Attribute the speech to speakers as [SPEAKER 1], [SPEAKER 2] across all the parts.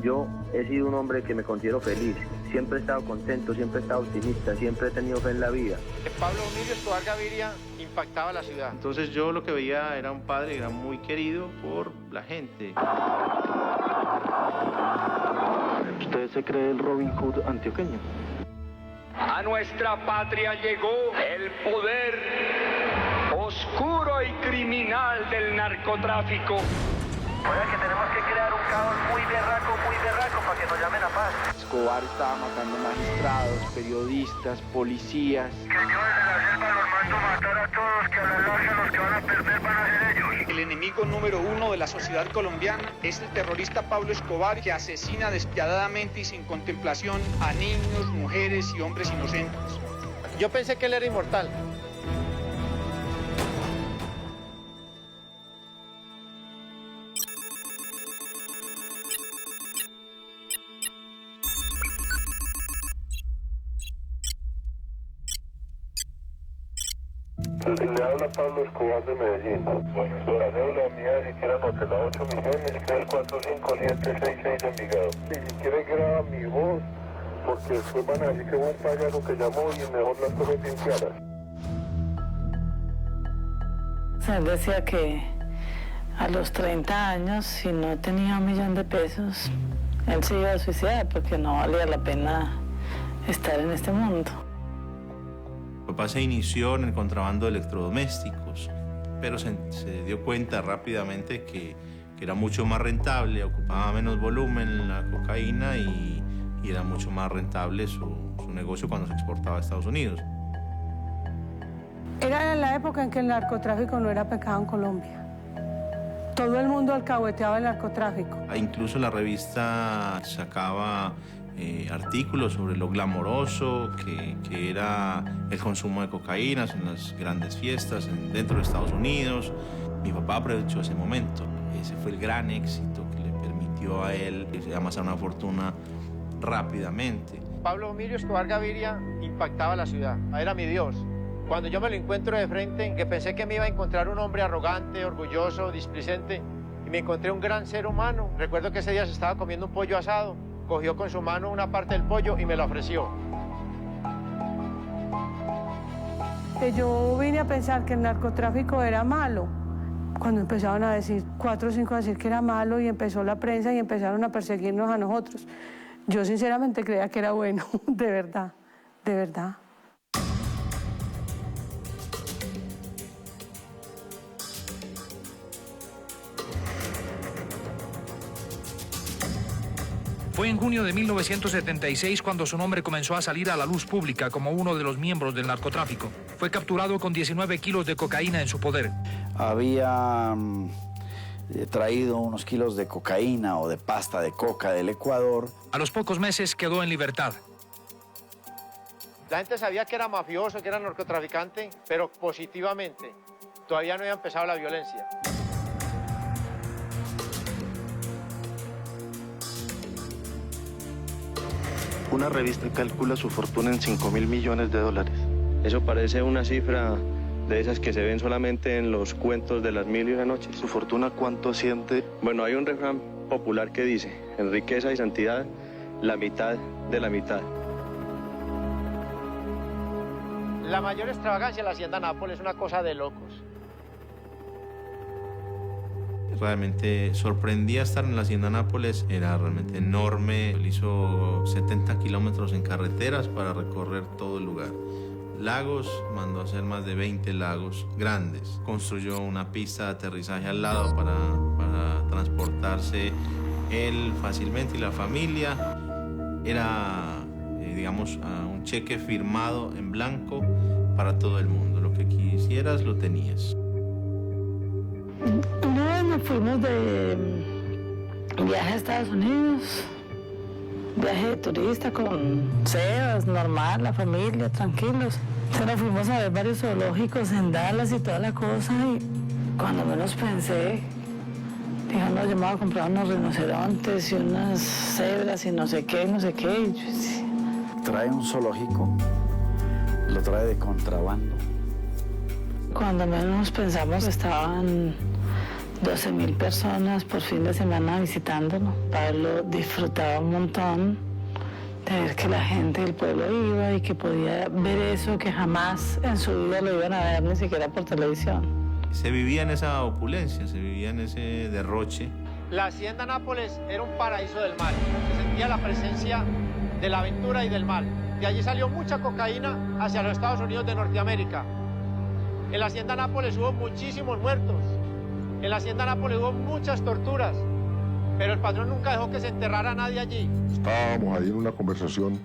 [SPEAKER 1] Yo he sido un hombre que me considero feliz, siempre he estado contento, siempre he estado optimista, siempre he tenido fe en la vida.
[SPEAKER 2] Pablo Emilio Escobar Gaviria impactaba la ciudad.
[SPEAKER 3] Entonces yo lo que veía era un padre que era muy querido por la gente.
[SPEAKER 4] ¿Usted se cree el Robin Hood antioqueño?
[SPEAKER 5] A nuestra patria llegó el poder oscuro y criminal del narcotráfico.
[SPEAKER 6] Oiga, que tenemos que crear un caos muy berraco para que nos llamen a paz.
[SPEAKER 4] Escobar estaba matando magistrados, periodistos, policías.
[SPEAKER 6] Que yo desde la selva los mando matar a todos, que a la larga los que van a perder van a ser ellos.
[SPEAKER 7] El enemigo número uno de la sociedad colombiana es el terrorista Pablo Escobar, que asesina despiadadamente y sin contemplación a niños, mujeres y hombres inocentes.
[SPEAKER 2] Yo pensé que él era inmortal.
[SPEAKER 8] Le habla Pablo Escobar de Medellín. Bueno, la deuda mía ni siquiera no te da 8 millones, 3457666 de Envigado. Ni siquiera graba mi voz, porque después van a decir que hubo un payaso que llamó y mejor las cosas bien claras.
[SPEAKER 9] Él decía que a los 30 años, si no tenía 1 millón de pesos, él se iba a suicidar porque no valía la pena estar en este mundo.
[SPEAKER 3] Mi papá se inició en el contrabando de electrodomésticos, pero se dio cuenta rápidamente que era mucho más rentable, ocupaba menos volumen la cocaína y era mucho más rentable su negocio cuando se exportaba a Estados Unidos.
[SPEAKER 10] Era la época en que el narcotráfico no era pecado en Colombia. Todo el mundo alcahueteaba el narcotráfico.
[SPEAKER 3] Incluso la revista sacaba artículos sobre lo glamoroso que era el consumo de cocaína en las grandes fiestas dentro de Estados Unidos. Mi papá aprovechó ese momento. Ese fue el gran éxito que le permitió a él amasar una fortuna rápidamente.
[SPEAKER 2] Pablo Emilio Escobar Gaviria impactaba la ciudad. Era mi Dios. Cuando yo me lo encuentro de frente, que pensé que me iba a encontrar un hombre arrogante, orgulloso, displicente, y me encontré un gran ser humano. Recuerdo que ese día se estaba comiendo un pollo asado. Cogió con su mano una parte del pollo y me la ofreció.
[SPEAKER 10] Yo vine a pensar que el narcotráfico era malo. Cuando empezaron a decir, 4 o 5 a decir que era malo, y empezó la prensa y empezaron a perseguirnos a nosotros. Yo sinceramente creía que era bueno, de verdad, de verdad.
[SPEAKER 11] Fue en junio de 1976 cuando su nombre comenzó a salir a la luz pública como uno de los miembros del narcotráfico. Fue capturado con 19 kilos de cocaína en su poder.
[SPEAKER 12] Había traído unos kilos de cocaína o de pasta de coca del Ecuador.
[SPEAKER 11] A los pocos meses quedó en libertad.
[SPEAKER 2] La gente sabía que era mafioso, que era narcotraficante, pero positivamente. Todavía no había empezado la violencia.
[SPEAKER 4] Una revista calcula su fortuna en $5.000 millones.
[SPEAKER 13] Eso parece una cifra de esas que se ven solamente en los cuentos de las 1001 noches.
[SPEAKER 4] ¿Su fortuna cuánto asciende?
[SPEAKER 13] Bueno, hay un refrán popular que dice, en riqueza y santidad, la mitad de la mitad.
[SPEAKER 2] La mayor extravagancia de la hacienda Nápoles es una cosa de locos.
[SPEAKER 3] Realmente sorprendía estar en la hacienda Nápoles, era realmente enorme. Él hizo 70 kilómetros en carreteras para recorrer todo el lugar. Lagos, mandó a hacer más de 20 lagos grandes. Construyó una pista de aterrizaje al lado para transportarse él fácilmente y la familia. Era, digamos, un cheque firmado en blanco para todo el mundo. Lo que quisieras lo tenías.
[SPEAKER 9] Una vez nos fuimos de viaje a Estados Unidos, viaje de turista con Sebas, normal, la familia, tranquilos. Entonces nos fuimos a ver varios zoológicos en Dallas y toda la cosa, y cuando menos pensé, Dijo, no, yo me voy a comprar unos rinocerontes y unas cebras y no sé qué, no sé qué. Y yo decía,
[SPEAKER 12] trae un zoológico, lo trae de contrabando.
[SPEAKER 9] Cuando menos pensamos estaban 12.000 personas por fin de semana visitándolo. Pablo disfrutaba un montón de ver que la gente del pueblo iba y que podía ver eso que jamás en su vida lo iban a ver, ni siquiera por televisión.
[SPEAKER 3] Se vivía en esa opulencia, se vivía en ese derroche.
[SPEAKER 2] La hacienda Nápoles era un paraíso del mal. Se sentía la presencia de la aventura y del mal. De allí salió mucha cocaína hacia los Estados Unidos de Norteamérica. En la hacienda Nápoles hubo muchísimos muertos. En la hacienda Nápoles hubo muchas torturas. Pero el patrón nunca dejó que se enterrara a nadie allí.
[SPEAKER 8] Estábamos ahí en una conversación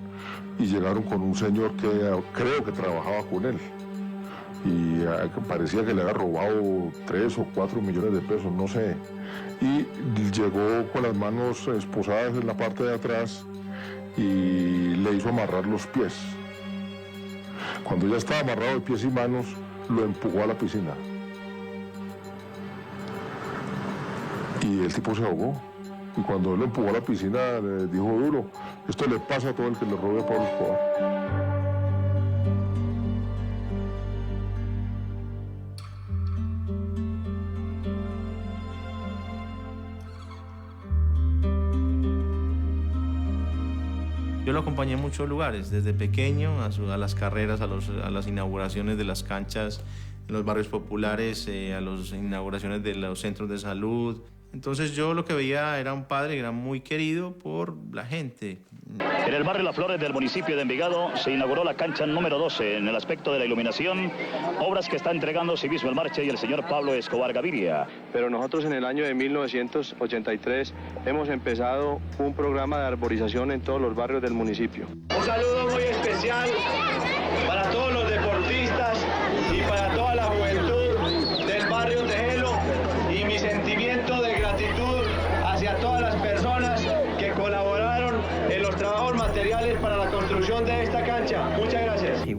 [SPEAKER 8] y llegaron con un señor que creo que trabajaba con él. Y parecía que le había robado 3 o 4 millones de pesos, no sé. Y llegó con las manos esposadas en la parte de atrás y le hizo amarrar los pies. Cuando ya estaba amarrado de pies y manos, lo empujó a la piscina. Y el tipo se ahogó. Y cuando él lo empujó a la piscina, le dijo duro, esto le pasa a todo el que le robe a Pablo Escobar.
[SPEAKER 3] Yo lo acompañé en muchos lugares, desde pequeño a las carreras, a las inauguraciones de las canchas en los barrios populares, a las inauguraciones de los centros de salud. Entonces yo lo que veía era un padre que era muy querido por la gente.
[SPEAKER 14] En el barrio Las Flores del municipio de Envigado se inauguró la cancha número 12 en el aspecto de la iluminación, obras que está entregando Civismo El Marche y el señor Pablo Escobar Gaviria.
[SPEAKER 13] Pero nosotros en el año de 1983 hemos empezado un programa de arborización en todos los barrios del municipio.
[SPEAKER 15] Un saludo muy especial para todos los deportistas y para toda la juventud del barrio Tejelo y mi sentimiento de gratitud hacia todas las personas que colaboraron en los trabajos materiales para la construcción de esta cancha. Muchas gracias.
[SPEAKER 16] He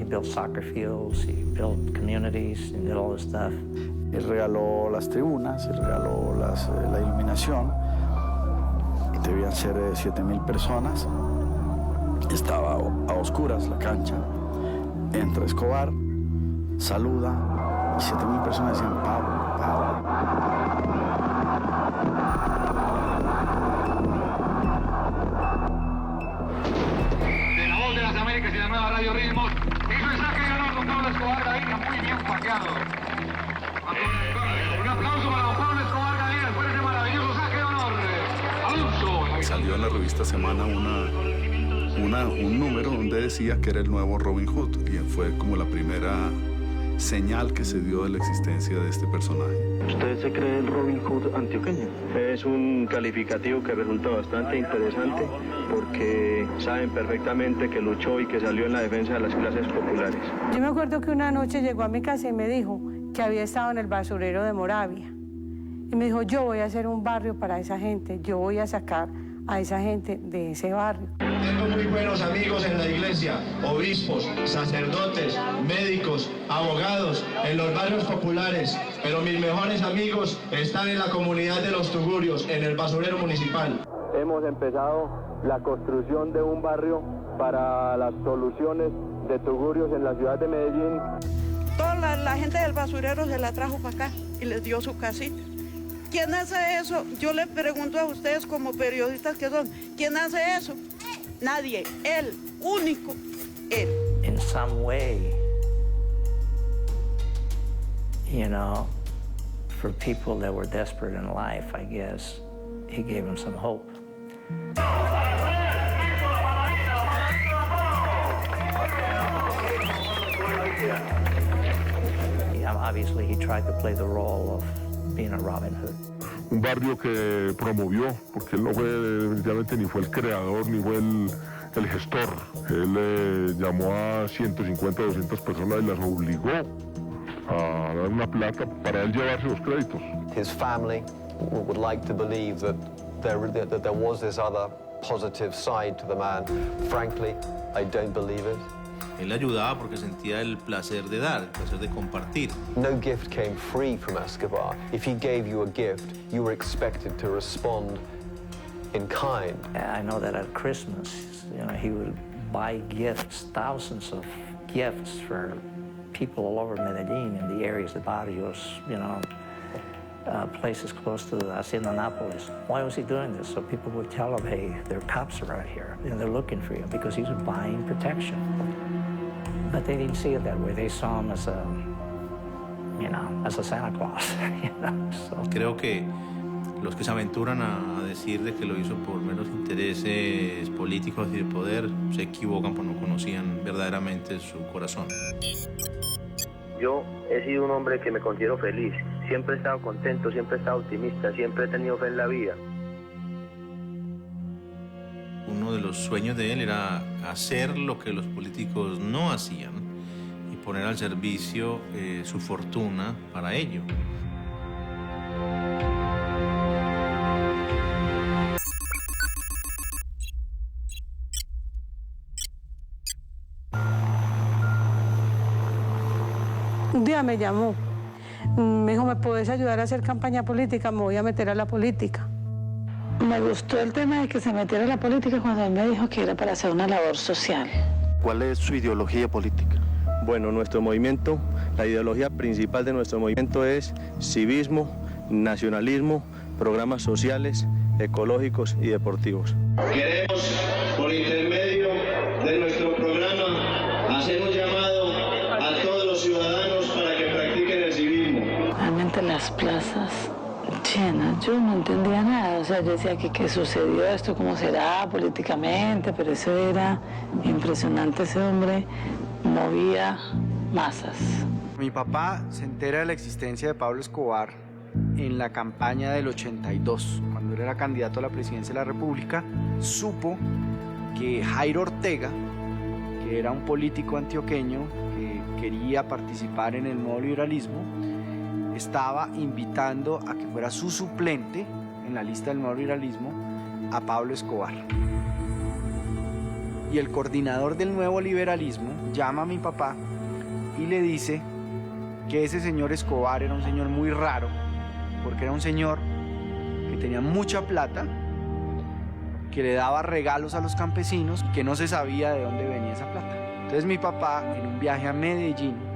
[SPEAKER 16] built soccer fields, he built communities, he did all this stuff.
[SPEAKER 12] Él regaló las tribunas, él regaló la iluminación. Y debían ser 7.000 personas. Estaba a oscuras la cancha. Entra Escobar, saluda y 7.000 personas decían Pablo, Pablo.
[SPEAKER 5] De la voz de las Américas y la nueva Radio Ritmos, hizo el saque de honor don Pablo Escobar Gaviria, muy bien pateado. Un aplauso para don Pablo Escobar Gaviria después de ese maravilloso saque de honor. Alonso.
[SPEAKER 17] Salió en la revista Semana un número donde decía que era el nuevo Robin Hood y fue como la primera señal que se dio de la existencia de este personaje.
[SPEAKER 13] ¿Usted se cree el Robin Hood antioqueño? Es un calificativo que resulta bastante interesante porque saben perfectamente que luchó y que salió en la defensa de las clases populares.
[SPEAKER 10] Yo me acuerdo que una noche llegó a mi casa y me dijo que había estado en el basurero de Moravia. Y me dijo, yo voy a hacer un barrio para esa gente, yo voy a sacar a esa gente de ese barrio.
[SPEAKER 15] Tengo muy buenos amigos en la iglesia, obispos, sacerdotes, médicos, abogados, en los barrios populares, pero mis mejores amigos están en la comunidad de Los Tugurios, en el basurero municipal.
[SPEAKER 13] Hemos empezado la construcción de un barrio para las soluciones de Tugurios en la ciudad de Medellín.
[SPEAKER 18] Toda la gente del basurero se la trajo para acá y les dio su casita. ¿Quién hace eso? Yo les pregunto a ustedes como periodistas que son, ¿quién hace eso? Nadie, él, único, él.
[SPEAKER 16] In some way, for people that were desperate in life, I guess, he gave them some hope. Obviously, he tried to play the role of being a Robin Hood.
[SPEAKER 8] Un barrio que promovió, porque él no fue definitivamente ni fue el creador ni fue el gestor. Él llamó a 150, 200 personas y las obligó a dar una plata para él llevarse los créditos.
[SPEAKER 19] His family would like to believe that there was this other positive side to the man. Frankly, I don't believe it.
[SPEAKER 3] Él ayudaba porque sentía el placer de dar, el placer de compartir.
[SPEAKER 19] No gift came free from Escobar. If he gave you a gift, you were expected to respond in kind.
[SPEAKER 16] I know that at Christmas, he would buy gifts, thousands of gifts for people all over Medellin in the areas, the barrios, places close to Hacienda Nápoles. Why was he doing this? So people would tell him, hey, there are cops around here, and they're looking for you, because he was buying protection. But they didn't see it that way. They saw him as a Santa Claus, So.
[SPEAKER 3] Creo que los que se aventuran a decir de que lo hizo por meros intereses políticos y de poder se equivocan porque no conocían verdaderamente su corazón.
[SPEAKER 1] Yo he sido un hombre que me considero feliz. Siempre he estado contento, siempre he estado optimista, siempre he tenido fe en la vida.
[SPEAKER 3] Uno de los sueños de él era hacer lo que los políticos no hacían y poner al servicio su fortuna para ello.
[SPEAKER 10] Un día me llamó, me dijo, ¿me puedes ayudar a hacer campaña política? Me voy a meter a la política.
[SPEAKER 9] Me gustó el tema de que se metiera a la política cuando él me dijo que era para hacer una labor social.
[SPEAKER 4] ¿Cuál es su ideología política?
[SPEAKER 13] Bueno, nuestro movimiento, la ideología principal de nuestro movimiento es civismo, nacionalismo, programas sociales, ecológicos y deportivos.
[SPEAKER 15] Queremos, por intermedio de nuestro programa, hacer un llamado a todos los ciudadanos para que practiquen el civismo.
[SPEAKER 9] Realmente las plazas llenas, yo no entendía nada, yo decía que qué sucedió esto, cómo será políticamente, pero eso era impresionante, ese hombre movía masas.
[SPEAKER 20] Mi papá se entera de la existencia de Pablo Escobar en la campaña del 82, cuando él era candidato a la presidencia de la República. Supo que Jairo Ortega, que era un político antioqueño que quería participar en el nuevo liberalismo, estaba invitando a que fuera su suplente en la lista del nuevo liberalismo a Pablo Escobar. Y el coordinador del nuevo liberalismo llama a mi papá y le dice que ese señor Escobar era un señor muy raro, porque era un señor que tenía mucha plata, que le daba regalos a los campesinos, que no se sabía de dónde venía esa plata. Entonces mi papá, en un viaje a Medellín,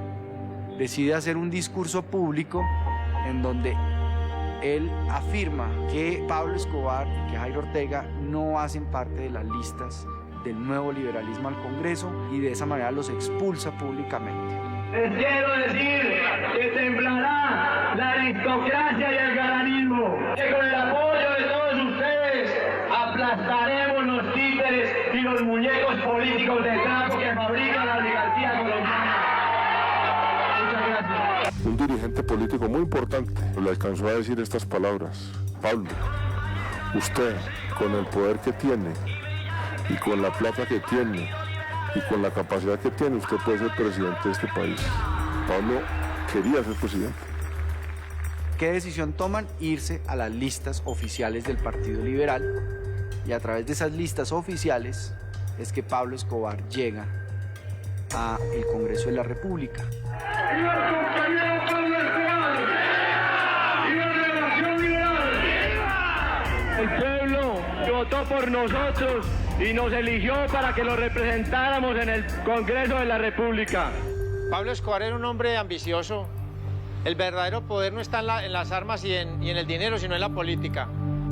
[SPEAKER 20] decide hacer un discurso público en donde él afirma que Pablo Escobar y que Jairo Ortega no hacen parte de las listas del nuevo liberalismo al Congreso, y de esa manera los expulsa públicamente.
[SPEAKER 5] Les quiero decir que temblará la aristocracia y el garanismo, que con el apoyo de todos ustedes aplastaremos los títeres y los muñecos políticos de trapo que fabrica la oligarquía colombiana. Muchas gracias.
[SPEAKER 8] Un dirigente político muy importante le alcanzó a decir estas palabras: Pablo, usted, con el poder que tiene y con la plata que tiene y con la capacidad que tiene, usted puede ser presidente de este país. Pablo quería ser presidente.
[SPEAKER 20] ¿Qué decisión toman? Irse a las listas oficiales del Partido Liberal, y a través de esas listas oficiales es que Pablo Escobar llega al Congreso de la República.
[SPEAKER 5] ¡Viva el compañero Pablo Escobar! ¡Viva la Revolución Liberal! El pueblo votó por nosotros y nos eligió para que lo representáramos en el Congreso de la República.
[SPEAKER 2] Pablo Escobar era un hombre ambicioso. El verdadero poder no está en las armas y en el dinero, sino en la política.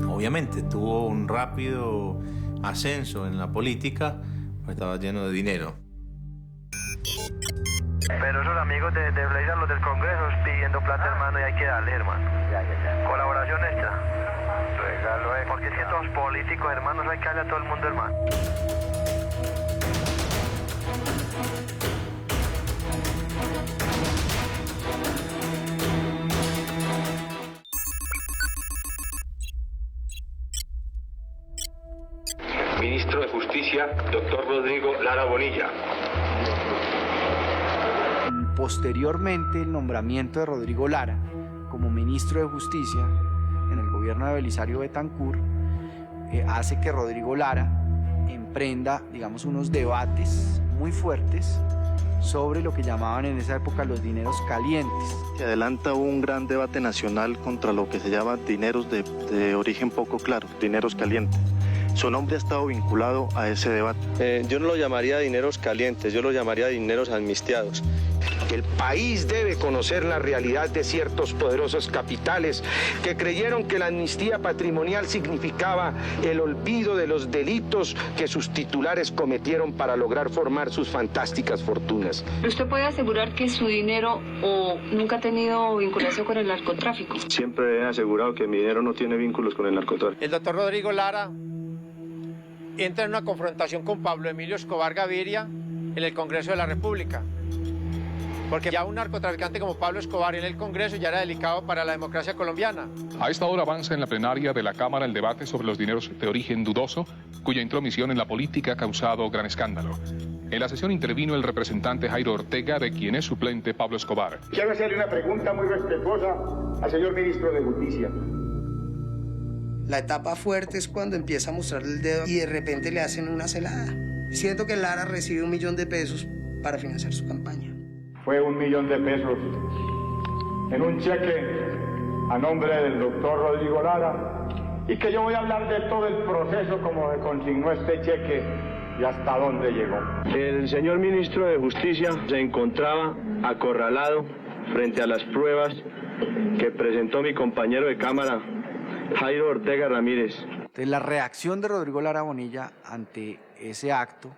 [SPEAKER 3] Obviamente tuvo un rápido ascenso en la política, pues estaba lleno de dinero.
[SPEAKER 1] Pero esos amigos de Blazer, los del Congreso, pidiendo plata, hermano, y hay que darle, hermano. Colaboración extra. Regalo, porque si estos políticos, hermanos, hay que darle a todo el mundo, hermano.
[SPEAKER 15] Ministro de Justicia, doctor Rodrigo Lara Bonilla.
[SPEAKER 20] Posteriormente, el nombramiento de Rodrigo Lara como ministro de Justicia en el gobierno de Belisario Betancur hace que Rodrigo Lara emprenda, digamos, unos debates muy fuertes sobre lo que llamaban en esa época los dineros calientes.
[SPEAKER 4] Se adelanta un gran debate nacional contra lo que se llama dineros de origen poco claro, dineros calientes. Su nombre ha estado vinculado a ese debate.
[SPEAKER 13] Yo no lo llamaría dineros calientes, yo lo llamaría dineros amnistiados.
[SPEAKER 21] El país debe conocer la realidad de ciertos poderosos capitales que creyeron que la amnistía patrimonial significaba el olvido de los delitos que sus titulares cometieron para lograr formar sus fantásticas fortunas.
[SPEAKER 22] ¿Usted puede asegurar que su dinero o nunca ha tenido vinculación con el narcotráfico?
[SPEAKER 13] Siempre he asegurado que mi dinero no tiene vínculos con el narcotráfico.
[SPEAKER 2] El doctor Rodrigo Lara entra en una confrontación con Pablo Emilio Escobar Gaviria en el Congreso de la República. Porque ya un narcotraficante como Pablo Escobar en el Congreso ya era delicado para la democracia colombiana.
[SPEAKER 23] A esta hora avanza en la plenaria de la Cámara el debate sobre los dineros de origen dudoso, cuya intromisión en la política ha causado gran escándalo. En la sesión intervino el representante Jairo Ortega, de quien es suplente Pablo Escobar.
[SPEAKER 6] Quiero hacerle una pregunta muy respetuosa al señor ministro de Justicia.
[SPEAKER 24] La etapa fuerte es cuando empieza a mostrar el dedo y de repente le hacen una celada. Siento que Lara recibe $1 millón para financiar su campaña.
[SPEAKER 6] Fue $1 millón en un cheque a nombre del doctor Rodrigo Lara, y que yo voy a hablar de todo el proceso como se consignó este cheque y hasta dónde llegó.
[SPEAKER 13] El señor ministro de Justicia se encontraba acorralado frente a las pruebas que presentó mi compañero de Cámara, Jairo Ortega Ramírez.
[SPEAKER 20] Entonces, la reacción de Rodrigo Lara Bonilla ante ese acto,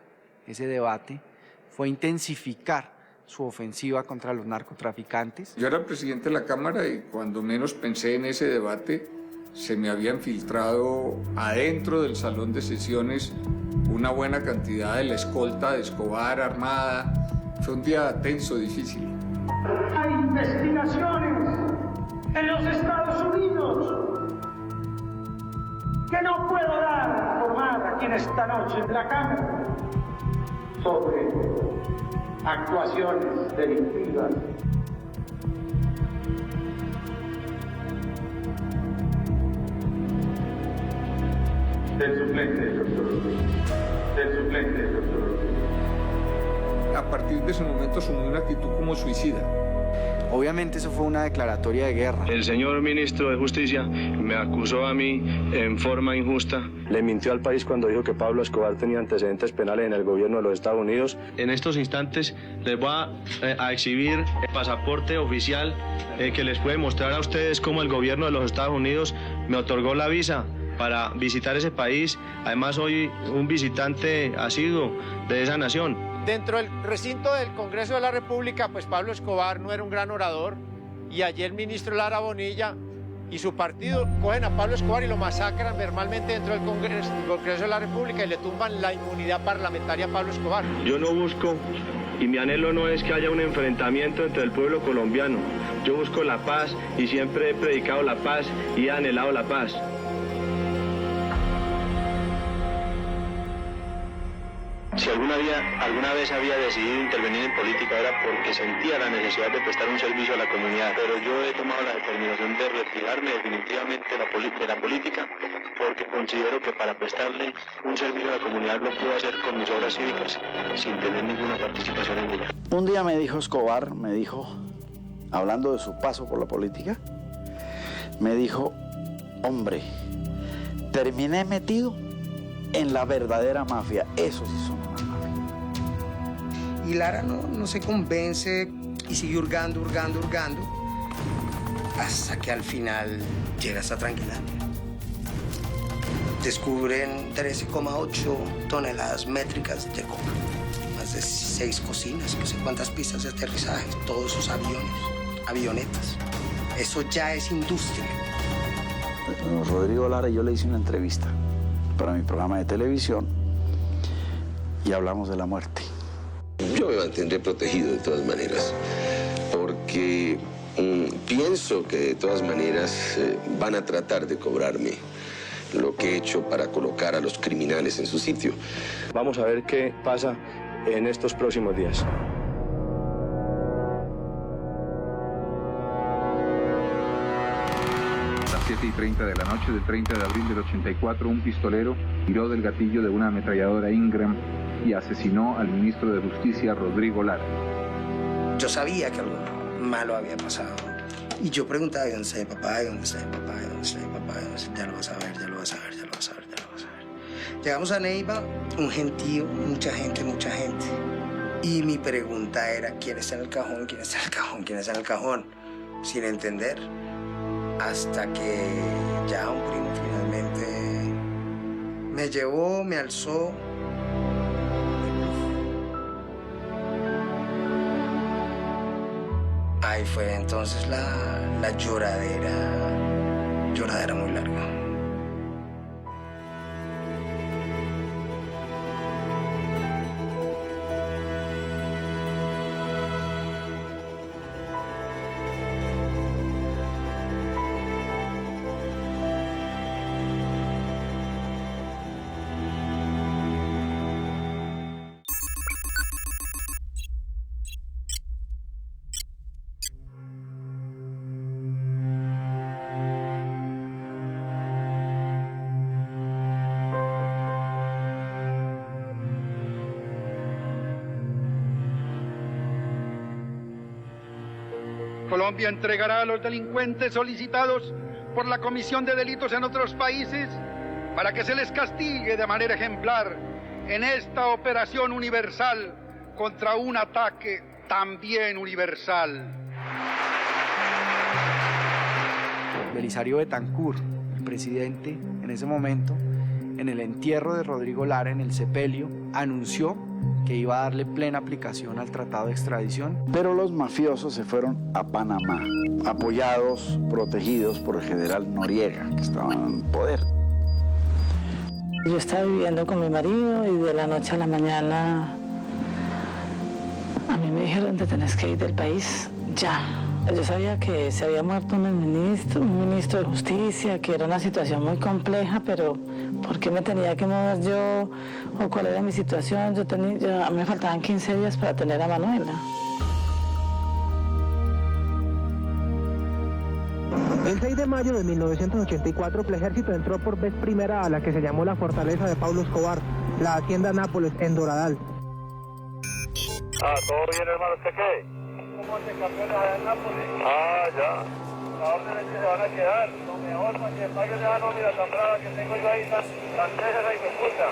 [SPEAKER 20] ese debate, fue intensificar su ofensiva contra los narcotraficantes.
[SPEAKER 25] Yo era presidente de la Cámara y cuando menos pensé en ese debate, se me había infiltrado adentro del salón de sesiones una buena cantidad de la escolta de Escobar armada. Fue un día tenso, difícil.
[SPEAKER 5] Hay investigaciones en los Estados Unidos que no puedo dar a formar aquí en esta noche en la Cámara sobre actuaciones delictivas.
[SPEAKER 6] Del suplente, doctor.
[SPEAKER 25] A partir de ese momento asumió una actitud como suicida.
[SPEAKER 20] Obviamente eso fue una declaratoria de guerra.
[SPEAKER 13] El señor ministro de Justicia me acusó a mí en forma injusta. Le mintió al país cuando dijo que Pablo Escobar tenía antecedentes penales en el gobierno de los Estados Unidos. En estos instantes les voy a exhibir el pasaporte oficial que les puede mostrar a ustedes cómo el gobierno de los Estados Unidos me otorgó la visa para visitar ese país. Además, soy un visitante asiduo de esa nación.
[SPEAKER 2] Dentro del recinto del Congreso de la República, pues Pablo Escobar no era un gran orador, y allí el ministro Lara Bonilla y su partido cogen a Pablo Escobar y lo masacran verbalmente dentro del Congreso de la República y le tumban la inmunidad parlamentaria a Pablo Escobar.
[SPEAKER 13] Yo no busco, y mi anhelo no es que haya un enfrentamiento entre el pueblo colombiano. Yo busco la paz y siempre he predicado la paz y he anhelado la paz. Si alguna vez había decidido intervenir en política era porque sentía la necesidad de prestar un servicio a la comunidad, pero yo he tomado la determinación de retirarme definitivamente de la política porque considero que para prestarle un servicio a la comunidad lo puedo hacer con mis obras cívicas sin tener ninguna participación en ella.
[SPEAKER 12] Un día me dijo Escobar, hablando de su paso por la política, me dijo, hombre, terminé metido en la verdadera mafia. Eso sí son una mafia.
[SPEAKER 24] Y Lara no se convence y sigue hurgando, hasta que al final llega esta tranquilidad. Descubren 13,8 toneladas métricas de coca, más de 6 cocinas, no sé cuántas pistas de aterrizaje, todos esos avionetas. Eso ya es industria.
[SPEAKER 12] Rodrigo Lara y yo le hice una entrevista para mi programa de televisión y hablamos de la muerte.
[SPEAKER 26] Yo me mantendré protegido de todas maneras, porque pienso que de todas maneras van a tratar de cobrarme lo que he hecho para colocar a los criminales en su sitio.
[SPEAKER 13] Vamos a ver qué pasa en estos próximos días.
[SPEAKER 27] A las 7:30 de la noche del 30 de abril del 84, un pistolero tiró del gatillo de una ametralladora Ingram
[SPEAKER 7] y asesinó al ministro de Justicia, Rodrigo Lara.
[SPEAKER 24] Yo sabía que algo malo había pasado. Y yo preguntaba, ¿dónde está mi papá? ¿Dónde está mi papá? ¿Dónde está mi papá? Ya lo vas a ver, ya lo vas a ver, ya lo vas a ver, ya lo vas a ver. Llegamos a Neiva, un gentío, mucha gente, mucha gente. Y mi pregunta era, ¿quién está en el cajón? ¿Quién está en el cajón? ¿Quién está en el cajón? Sin entender. Hasta que ya un primo finalmente me llevó, me alzó. Ahí fue entonces la lloradera muy larga.
[SPEAKER 11] Colombia entregará a los delincuentes solicitados por la comisión de delitos en otros países para que se les castigue de manera ejemplar en esta operación universal contra un ataque también universal.
[SPEAKER 20] Belisario Betancur, el presidente, en ese momento, en el entierro de Rodrigo Lara, en el sepelio, anunció que iba a darle plena aplicación al tratado de extradición.
[SPEAKER 12] Pero los mafiosos se fueron a Panamá, apoyados, protegidos por el general Noriega, que estaba en poder.
[SPEAKER 9] Yo estaba viviendo con mi marido y de la noche a la mañana a mí me dijeron, te tenés que ir del país ya. Yo sabía que se había muerto un ministro de justicia, que era una situación muy compleja, pero ¿por qué me tenía que mover yo? ¿O cuál era mi situación? A mí me faltaban 15 días para tener a Manuela.
[SPEAKER 14] El 6 de mayo de 1984, el ejército entró por vez primera a la que se llamó la fortaleza de Pablo Escobar, la hacienda Nápoles, en Doradal.
[SPEAKER 8] ¿Todo bien, hermano? ¿Usted qué? ¿Cómo se campeones allá en Nápoles? Ya. Las órdenes que se van a quedar. Lo mejor, porque pague esa nómina tan brava que tengo yo ahí, tan tejas ahí, me puta.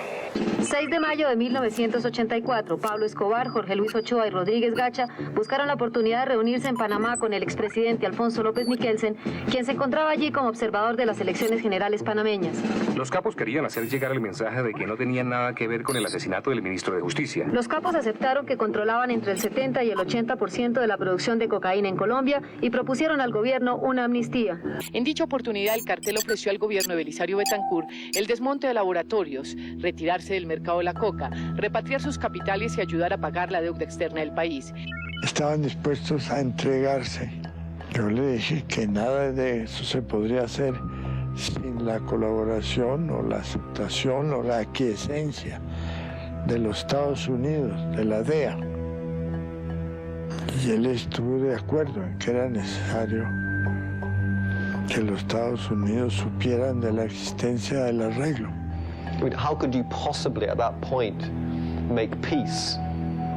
[SPEAKER 17] 6 de mayo de 1984, Pablo Escobar, Jorge Luis Ochoa y Rodríguez Gacha buscaron la oportunidad de reunirse en Panamá con el expresidente Alfonso López Michelsen, quien se encontraba allí como observador de las elecciones generales panameñas.
[SPEAKER 18] Los capos querían hacer llegar el mensaje de que no tenían nada que ver con el asesinato del ministro de Justicia.
[SPEAKER 17] Los capos aceptaron que controlaban entre el 70 y el 80% de la producción de cocaína en Colombia y propusieron al gobierno una amnistía.
[SPEAKER 19] En dicha oportunidad, el cartel ofreció al gobierno de Belisario Betancur el desmonte de laboratorios, retirarse del mercado de la coca, repatriar sus capitales y ayudar a pagar la deuda externa del país.
[SPEAKER 27] Estaban dispuestos a entregarse. Yo le dije que nada de eso se podría hacer sin la colaboración o la aceptación o la aquiescencia de los Estados Unidos, de la DEA. Y él estuvo de acuerdo en que era necesario que los Estados Unidos supieran de la existencia del arreglo.
[SPEAKER 28] I mean, how could you possibly at that point make peace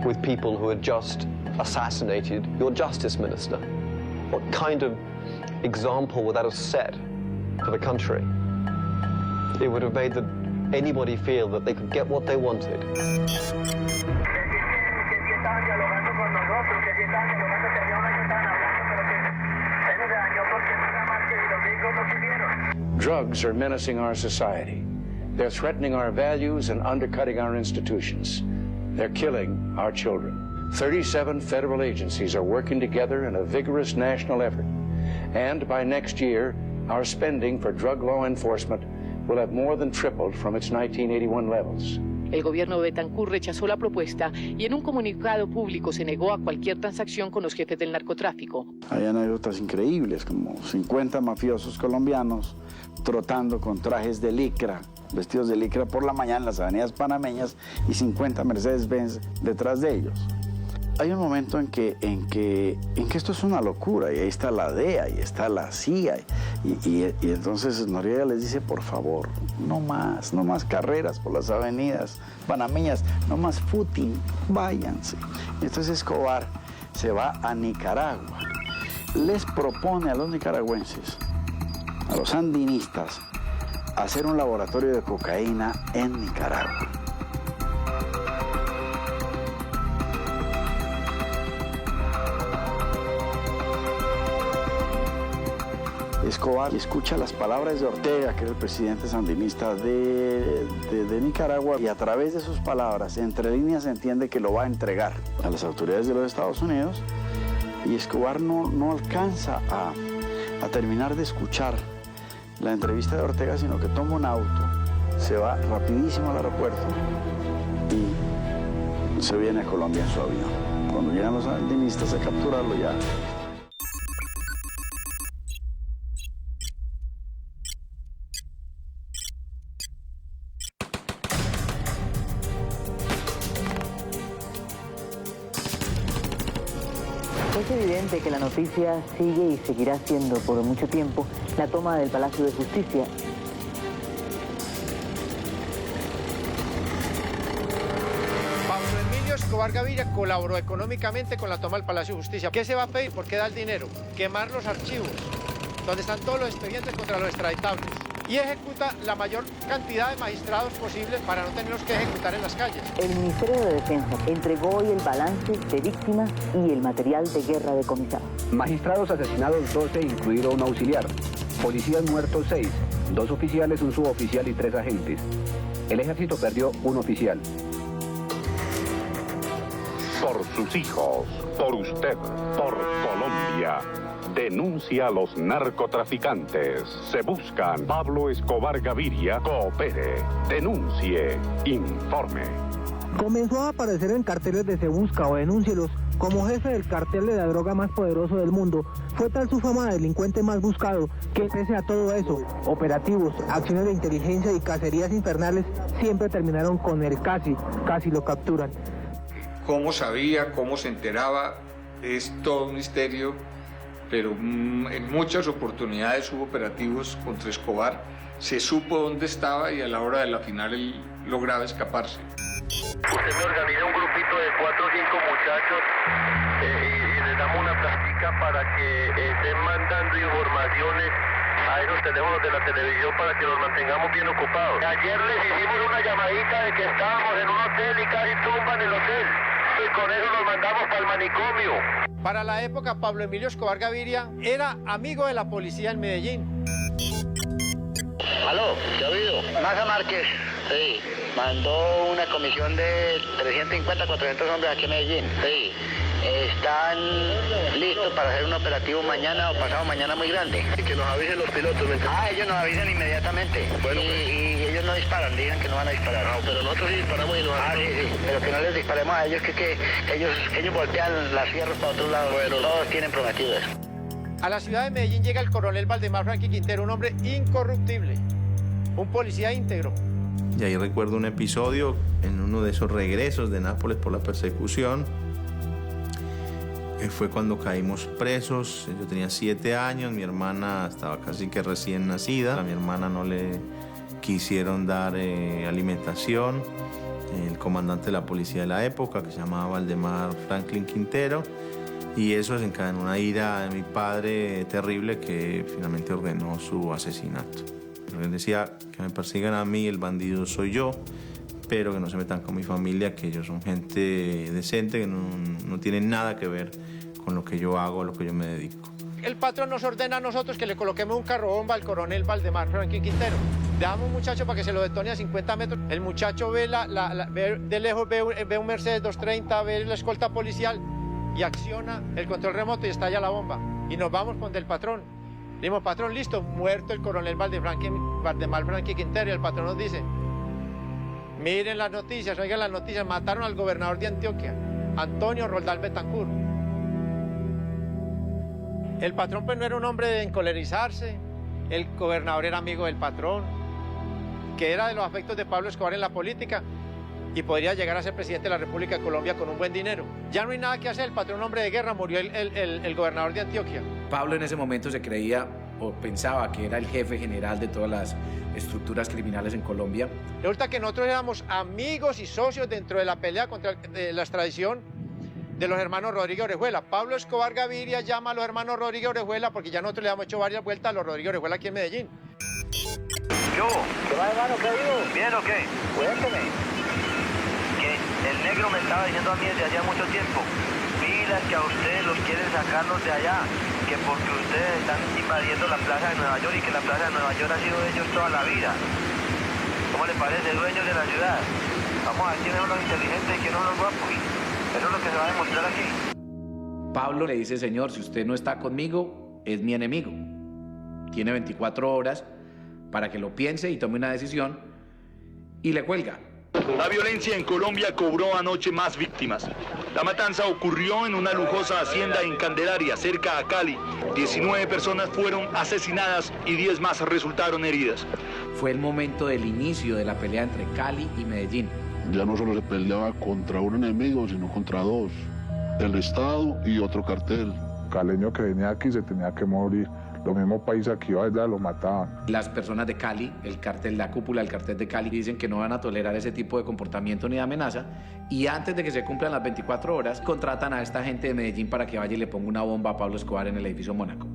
[SPEAKER 28] with people who had just assassinated your justice minister? What kind of example would that have set for the country? It would have made anybody feel that they could get what they wanted.
[SPEAKER 29] Drugs are menacing our society. They're threatening our values and undercutting our institutions. They're killing our children. 37 federal agencies are working together in a vigorous national effort. And by next year, our spending for drug law enforcement will have more than tripled from its 1981 levels.
[SPEAKER 19] El gobierno de Betancur rechazó la propuesta y en un comunicado público se negó a cualquier transacción con los jefes del narcotráfico.
[SPEAKER 12] Hay anécdotas increíbles, como 50 mafiosos colombianos trotando con trajes de licra, vestidos de licra por la mañana en las avenidas panameñas y 50 Mercedes-Benz detrás de ellos. Hay un momento en que esto es una locura, y ahí está la DEA, y está la CIA, y entonces Noriega les dice, por favor, no más carreras por las avenidas panameñas, no más footing, váyanse. Entonces Escobar se va a Nicaragua, les propone a los nicaragüenses, a los sandinistas, hacer un laboratorio de cocaína en Nicaragua. Escobar escucha las palabras de Ortega, que era el presidente sandinista de Nicaragua, y a través de sus palabras, entre líneas, entiende que lo va a entregar a las autoridades de los Estados Unidos, y Escobar no alcanza a terminar de escuchar la entrevista de Ortega, sino que toma un auto, se va rapidísimo al aeropuerto y se viene a Colombia en su avión. Cuando llegan los sandinistas a capturarlo ya...
[SPEAKER 1] Es evidente que la noticia sigue y seguirá siendo por mucho tiempo la toma del Palacio de Justicia.
[SPEAKER 2] Pablo Emilio Escobar Gaviria colaboró económicamente con la toma del Palacio de Justicia. ¿Qué se va a pedir? ¿Por qué da el dinero? Quemar los archivos, donde están todos los expedientes contra los extraditables. Y ejecuta la mayor cantidad de magistrados posible para no tenerlos que ejecutar en las calles.
[SPEAKER 1] El Ministerio de Defensa entregó hoy el balance de víctimas y el material de guerra decomisado.
[SPEAKER 18] Magistrados asesinados 12, incluido un auxiliar. Policías muertos 6, 2 oficiales, un suboficial y 3 agentes. El ejército perdió un oficial.
[SPEAKER 3] Por sus hijos, por usted, por Colombia. Denuncia a los narcotraficantes. Se buscan. Pablo Escobar Gaviria. Coopere. Denuncie. Informe.
[SPEAKER 14] Comenzó a aparecer en carteles de Se Busca o Denúncielos como jefe del cartel de la droga más poderoso del mundo. Fue tal su fama de delincuente más buscado que pese a todo eso, operativos, acciones de inteligencia y cacerías infernales siempre terminaron con el casi lo capturan.
[SPEAKER 25] ¿Cómo sabía? ¿Cómo se enteraba? Es todo un misterio. Pero en muchas oportunidades hubo operativos contra Escobar, se supo dónde estaba y a la hora de la final él lograba escaparse.
[SPEAKER 8] Usted me organiza un grupito de 4 o 5 muchachos y les damos una plática para que estén mandando informaciones a esos teléfonos de la televisión para que los mantengamos bien ocupados. Ayer les hicimos una llamadita de que estábamos en un hotel y casi tumban el hotel. Y con eso los mandamos para el manicomio.
[SPEAKER 2] Para la época, Pablo Emilio Escobar Gaviria era amigo de la policía en Medellín.
[SPEAKER 4] Aló, ¿te ha oído? Maza Márquez, sí, mandó una comisión de 350, 400 hombres aquí en Medellín. Sí, están listos para hacer un operativo mañana o pasado mañana muy grande.
[SPEAKER 8] Y que nos avisen los pilotos, ¿me entiendes?
[SPEAKER 4] Ellos nos avisan inmediatamente. Bueno, y ellos no disparan, digan que no van a disparar.
[SPEAKER 8] No, pero nosotros sí disparamos y nos
[SPEAKER 4] sí, pero que no les disparemos a ellos, que ellos voltean las sierras para otro lado. Bueno, todos tienen prometido eso.
[SPEAKER 2] A la ciudad de Medellín llega el coronel Valdemar Franqui Quintero, un hombre incorruptible, un policía íntegro.
[SPEAKER 10] Y ahí recuerdo un episodio en uno de esos regresos de Nápoles por la persecución, que fue cuando caímos presos. Yo tenía 7 años, mi hermana estaba casi que recién nacida, a mi hermana no le quisieron dar alimentación. El comandante de la policía de la época, que se llamaba Valdemar Franklin Quintero, y eso desencadenó una ira de mi padre terrible que finalmente ordenó su asesinato. Él decía que me persigan a mí, el bandido soy yo, pero que no se metan con mi familia, que ellos son gente decente, que no tienen nada que ver con lo que yo hago, a lo que yo me dedico.
[SPEAKER 2] El patrón nos ordena a nosotros que le coloquemos un carro bomba al coronel Valdemar Franklin Quintero. Dejamos un muchacho para que se lo detone a 50 metros. El muchacho ve de lejos, ve un Mercedes 230, ve la escolta policial y acciona el control remoto y estalla la bomba. Y nos vamos con el patrón. Dimos, patrón, listo, muerto el coronel Valdemar Franklin Quintero. Y el patrón nos dice, miren las noticias, oigan las noticias, mataron al gobernador de Antioquia, Antonio Roldán Betancourt. El patrón pues no era un hombre de encolerizarse, el gobernador era amigo del patrón, que era de los afectos de Pablo Escobar en la política, y podría llegar a ser presidente de la República de Colombia con un buen dinero. Ya no hay nada que hacer, el patrón hombre de guerra, murió el gobernador de Antioquia.
[SPEAKER 5] Pablo en ese momento se creía o pensaba que era el jefe general de todas las estructuras criminales en Colombia.
[SPEAKER 2] Resulta que nosotros éramos amigos y socios dentro de la pelea contra la extradición de los hermanos Rodríguez Orejuela. Pablo Escobar Gaviria llama a los hermanos Rodríguez Orejuela porque ya nosotros le hemos hecho varias vueltas a los Rodríguez Orejuela aquí en Medellín.
[SPEAKER 4] Yo, ¿qué va, hermano? ¿Qué digo? ¿Bien o qué? Cuénteme. Que el negro me estaba diciendo a mí desde hacía mucho tiempo, pilas que a ustedes los quieren sacarlos de allá, que porque ustedes están invadiendo la plaza de Nueva York y que la plaza de Nueva York ha sido de ellos toda la vida. ¿Cómo les parece? Dueños de la ciudad. Vamos a ver quiénes son los inteligentes y quiénes son los guapos. Eso es lo que se va a demostrar aquí.
[SPEAKER 5] Pablo le dice, señor, si usted no está conmigo, es mi enemigo. Tiene 24 horas para que lo piense y tome una decisión, y le cuelga.
[SPEAKER 6] La violencia en Colombia cobró anoche más víctimas. La matanza ocurrió en una lujosa hacienda en Candelaria, cerca a Cali. 19 personas fueron asesinadas y 10 más resultaron heridas.
[SPEAKER 5] Fue el momento del inicio de la pelea entre Cali y Medellín.
[SPEAKER 13] Ya no solo se peleaba contra un enemigo, sino contra dos. El Estado y otro cartel.
[SPEAKER 8] Caleño que venía aquí se tenía que morir. Lo mismo paisa que iba allá lo mataban.
[SPEAKER 5] Las personas de Cali, el cartel, la cúpula del cartel de Cali, dicen que no van a tolerar ese tipo de comportamiento ni de amenaza. Y antes de que se cumplan las 24 horas, contratan a esta gente de Medellín para que vaya y le ponga una bomba a Pablo Escobar en el edificio Mónaco.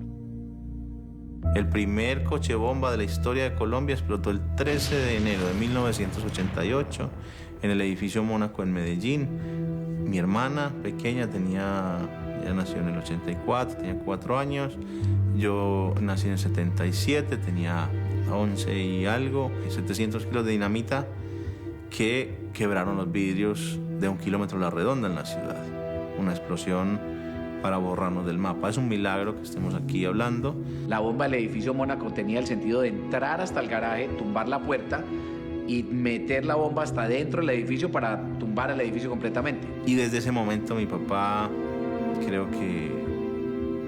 [SPEAKER 10] El primer coche bomba de la historia de Colombia explotó el 13 de enero de 1988 en el edificio Mónaco en Medellín. Mi hermana pequeña ya nació en el 84, tenía 4 años. Yo nací en el 77, tenía 11 y algo, 700 kilos de dinamita que quebraron los vidrios de 1 kilómetro a la redonda en la ciudad. Una explosión para borrarnos del mapa. Es un milagro que estemos aquí hablando.
[SPEAKER 5] La bomba del edificio Mónaco tenía el sentido de entrar hasta el garaje, tumbar la puerta y meter la bomba hasta dentro del edificio para tumbar el edificio completamente.
[SPEAKER 10] Y desde ese momento mi papá, creo que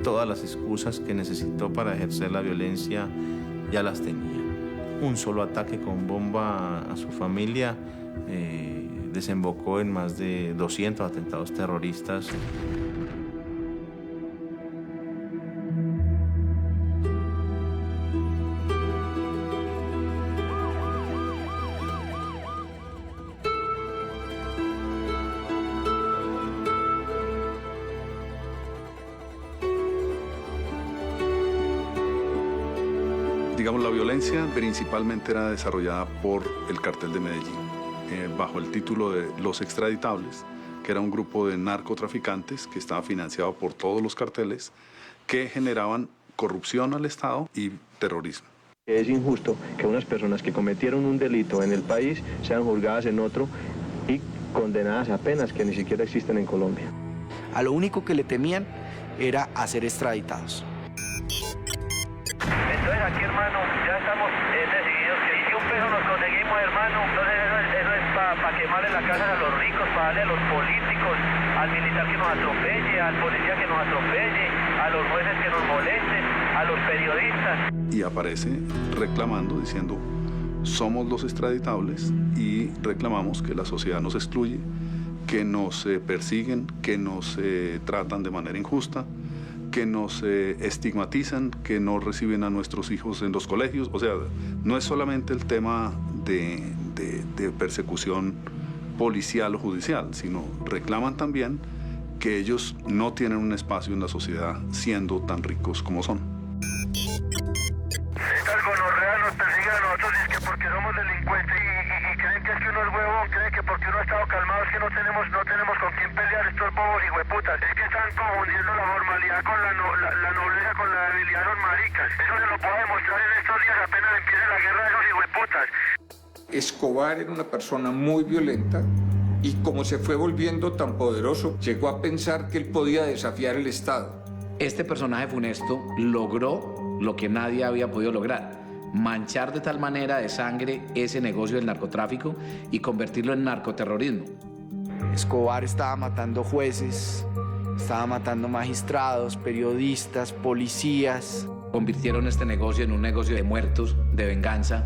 [SPEAKER 10] todas las excusas que necesitó para ejercer la violencia ya las tenía. Un solo ataque con bomba a su familia desembocó en más de 200 atentados terroristas.
[SPEAKER 15] Digamos, la violencia principalmente era desarrollada por el cartel de Medellín, bajo el título de Los Extraditables, que era un grupo de narcotraficantes que estaba financiado por todos los carteles que generaban corrupción al Estado y terrorismo.
[SPEAKER 16] Es injusto que unas personas que cometieron un delito en el país sean juzgadas en otro y condenadas a penas que ni siquiera existen en Colombia.
[SPEAKER 20] A lo único que le temían era a ser extraditados.
[SPEAKER 4] Entonces aquí, hermano, ya estamos decididos que si un peso nos conseguimos, hermano, entonces eso es para quemarle la casa a los ricos, para darle a los políticos, al militar que nos atropelle, al policía que nos atropelle, a los jueces que nos molesten, a los periodistas.
[SPEAKER 15] Y aparece reclamando, diciendo, somos los extraditables y reclamamos que la sociedad nos excluye, que nos persiguen, que nos tratan de manera injusta, que nos estigmatizan, que no reciben a nuestros hijos en los colegios. O sea, no es solamente el tema de persecución policial o judicial, sino reclaman también que ellos no tienen un espacio en la sociedad siendo tan ricos como son.
[SPEAKER 8] Estas gonorreas nos persiguen a nosotros y es que porque somos delincuentes y creen que es que uno es huevón, creen que porque uno ha estado calmado es que no tenemos con quién pelear estos bobos y hueputas. Es que están confundiendo la formalidad con la nobleza, con la debilidad de los maricas. Eso se lo puedo demostrar en estos días apenas empiece la guerra de esos hijueputas.
[SPEAKER 25] Escobar era una persona muy violenta y como se fue volviendo tan poderoso, llegó a pensar que él podía desafiar el Estado.
[SPEAKER 5] Este personaje funesto logró lo que nadie había podido lograr: manchar de tal manera de sangre ese negocio del narcotráfico y convertirlo en narcoterrorismo.
[SPEAKER 20] Escobar estaba matando jueces, estaba matando magistrados, periodistas, policías.
[SPEAKER 5] Convirtieron este negocio en un negocio de muertos, de venganza,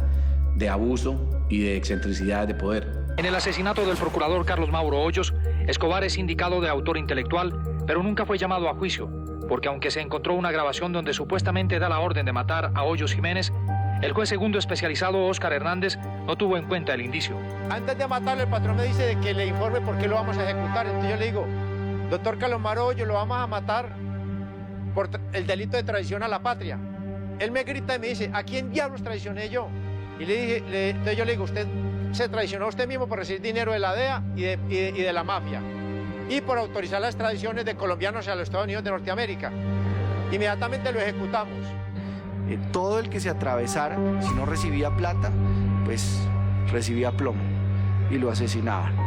[SPEAKER 5] de abuso y de excentricidad de poder.
[SPEAKER 7] En el asesinato del procurador Carlos Mauro Hoyos, Escobar es indicado de autor intelectual, pero nunca fue llamado a juicio, porque aunque se encontró una grabación donde supuestamente da la orden de matar a Hoyos Jiménez, el juez segundo especializado Óscar Hernández no tuvo en cuenta el indicio.
[SPEAKER 2] Antes de matarlo, el patrón me dice de que le informe por qué lo vamos a ejecutar. Entonces yo le digo, doctor Carlos Mauro Hoyos, lo vamos a matar por el delito de traición a la patria. Él me grita y me dice, ¿a quién diablos traicioné yo? Y entonces yo le digo, usted se traicionó a usted mismo por recibir dinero de la DEA y de la mafia, y por autorizar las extradiciones de colombianos a los Estados Unidos de Norteamérica. Inmediatamente lo ejecutamos.
[SPEAKER 20] Todo el que se atravesara, si no recibía plata, pues recibía plomo y lo asesinaban.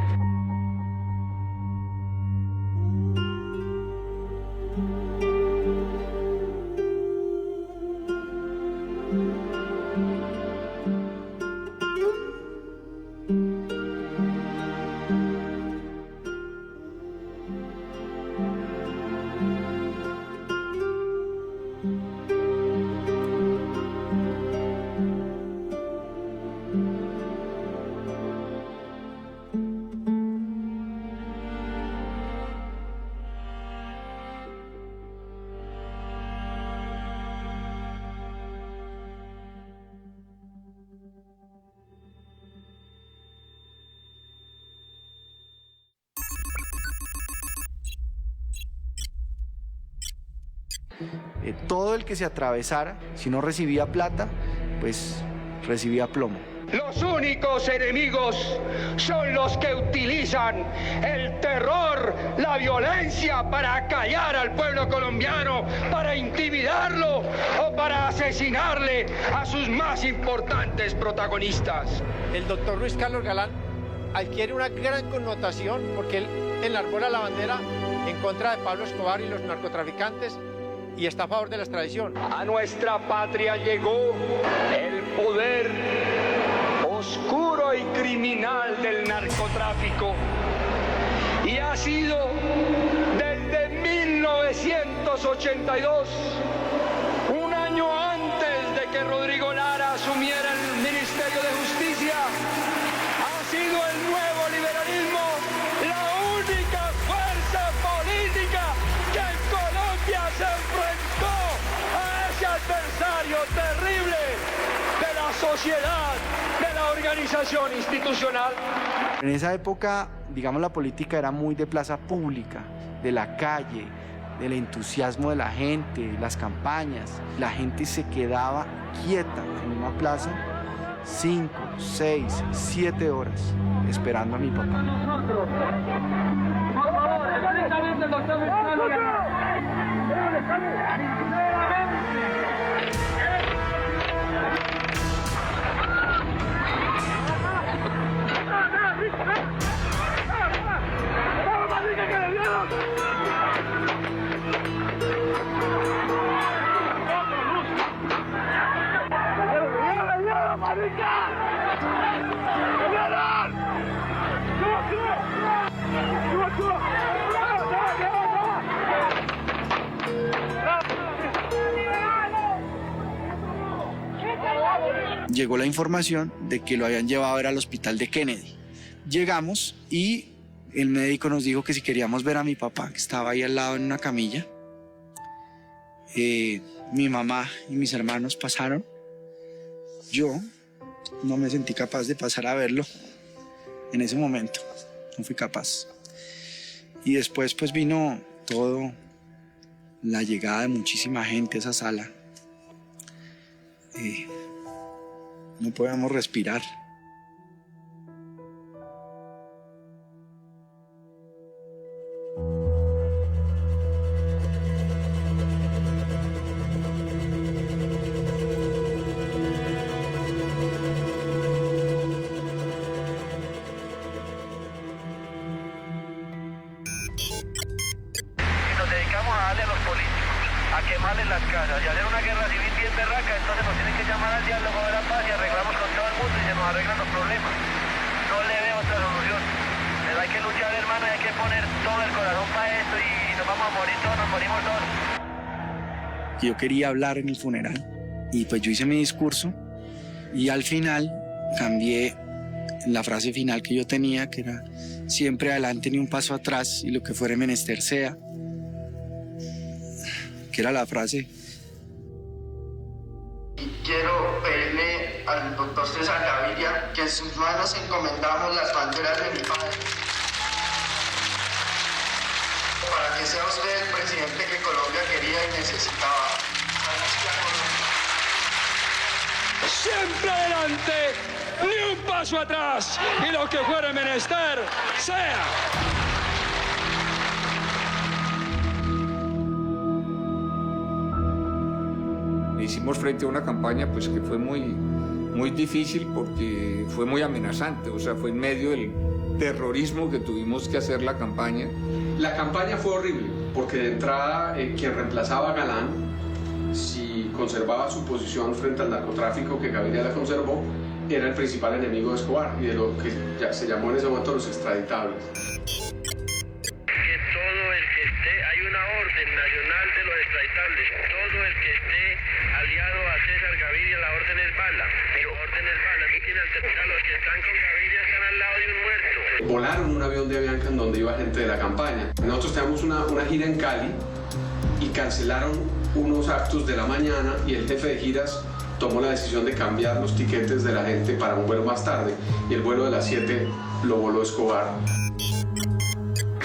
[SPEAKER 20] Todo el que se atravesara, si no recibía plata, pues recibía plomo.
[SPEAKER 9] Los únicos enemigos son los que utilizan el terror, la violencia para acallar al pueblo colombiano, para intimidarlo o para asesinarle a sus más importantes protagonistas.
[SPEAKER 2] El doctor Luis Carlos Galán adquiere una gran connotación porque él enarbora la bandera en contra de Pablo Escobar y los narcotraficantes y está a favor de la extradición.
[SPEAKER 9] A nuestra patria llegó el poder oscuro y criminal del narcotráfico y ha sido desde 1982, un año antes de que Rodrigo Lara asumiera el Ministerio de Justicia, ha sido el nuevo liberalismo la única fuerza política que en Colombia se enfrentó a ese adversario terrible de la sociedad, de la organización institucional.
[SPEAKER 20] En esa época, digamos, la política era muy de plaza pública, de la calle, del entusiasmo de la gente, las campañas. La gente se quedaba quieta en una plaza 5, 6, 7 horas esperando a mi papá. Llegó la información de que lo habían llevado a ver al hospital de Kennedy. Llegamos y el médico nos dijo que si queríamos ver a mi papá, que estaba ahí al lado en una camilla. Mi mamá y mis hermanos pasaron. Yo no me sentí capaz de pasar a verlo en ese momento. No fui capaz. Y después pues vino todo, la llegada de muchísima gente a esa sala. No podíamos respirar.
[SPEAKER 9] Nos dedicamos a darle a los políticos, a quemarles las casas y a hacer una guerra civil bien berraca, entonces nos tienen que llamar al diálogo de la paz y arreglamos con todo el mundo y se nos arreglan los problemas. No le veo otra solución. Pero hay que luchar, hermano, y hay que poner todo el corazón para esto y nos vamos a morir todos, nos morimos todos.
[SPEAKER 20] Yo quería hablar en el funeral y pues yo hice mi discurso y al final cambié la frase final que yo tenía, que era siempre adelante ni un paso atrás y lo que fuere menester sea, que era la frase.
[SPEAKER 11] Quiero pedirle al doctor César Gaviria que en sus manos encomendamos las banderas de mi padre, para que sea usted el presidente que Colombia quería y necesitaba.
[SPEAKER 9] Siempre adelante, ni un paso atrás, y lo que fuere menester sea.
[SPEAKER 25] Hicimos frente a una campaña pues que fue muy difícil porque fue muy amenazante, o sea, fue en medio del terrorismo que tuvimos que hacer la campaña.
[SPEAKER 17] La campaña fue horrible porque de entrada quien reemplazaba a Galán, si conservaba su posición frente al narcotráfico que Gaviria la conservó, era el principal enemigo de Escobar y de lo que ya se llamó en ese momento los extraditables.
[SPEAKER 11] Hay una orden nacional de los extraditables. Todo el que esté aliado a César Gaviria, la orden es bala. Pero orden es bala. No tiene alternativa. Los que están con Gaviria están al lado de un muerto.
[SPEAKER 17] Volaron un avión de Avianca en donde iba gente de la campaña. Nosotros teníamos una gira en Cali y cancelaron unos actos de la mañana y el jefe de giras tomó la decisión de cambiar los tiquetes de la gente para un vuelo más tarde y el vuelo de las 7 lo voló Escobar.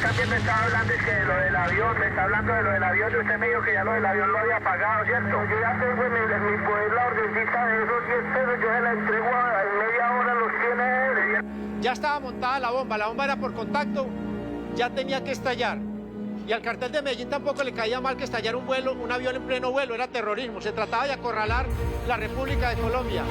[SPEAKER 11] También me estaba hablando de lo del avión, me está hablando de lo del avión y usted me dijo que ya lo del avión lo había pagado, ¿cierto? Yo ya tengo en mi poder la ordencita de esos 10 pesos, yo se la entrego en media hora, los tiene él.
[SPEAKER 2] Ya estaba montada la bomba era por contacto, ya tenía que estallar. Y al cartel de Medellín tampoco le caía mal que estallara un avión en pleno vuelo, era terrorismo, se trataba de acorralar la República de Colombia.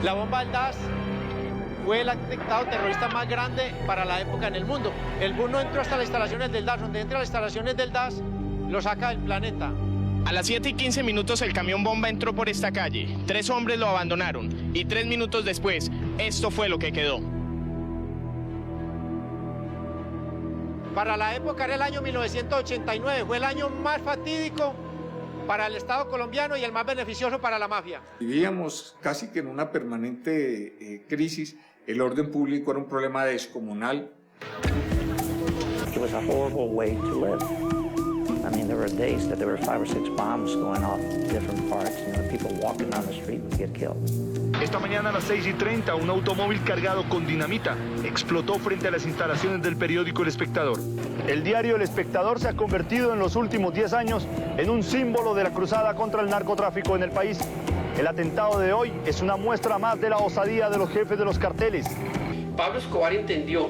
[SPEAKER 2] La bomba del DAS fue el atentado terrorista más grande para la época en el mundo. El bus no entró hasta las instalaciones del DAS, donde entra a las instalaciones del DAS, lo saca del planeta.
[SPEAKER 21] A las 7:15 el camión bomba entró por esta calle. 3 hombres lo abandonaron y 3 minutos después, esto fue lo que quedó.
[SPEAKER 2] Para la época era el año 1989, fue el año más fatídico para el Estado colombiano y el más beneficioso para la mafia.
[SPEAKER 25] Vivíamos casi que en una permanente crisis. El orden público era un problema descomunal.
[SPEAKER 22] It was a horrible way to live. I mean, there were days that there were 5 or 6 bombs going off in different parts. You know, people walking down the street would get killed.
[SPEAKER 6] Esta mañana a las 6:30, un automóvil cargado con dinamita explotó frente a las instalaciones del periódico El Espectador.
[SPEAKER 23] El diario El Espectador se ha convertido en los últimos 10 años en un símbolo de la cruzada contra el narcotráfico en el país. El atentado de hoy es una muestra más de la osadía de los jefes de los carteles.
[SPEAKER 17] Pablo Escobar entendió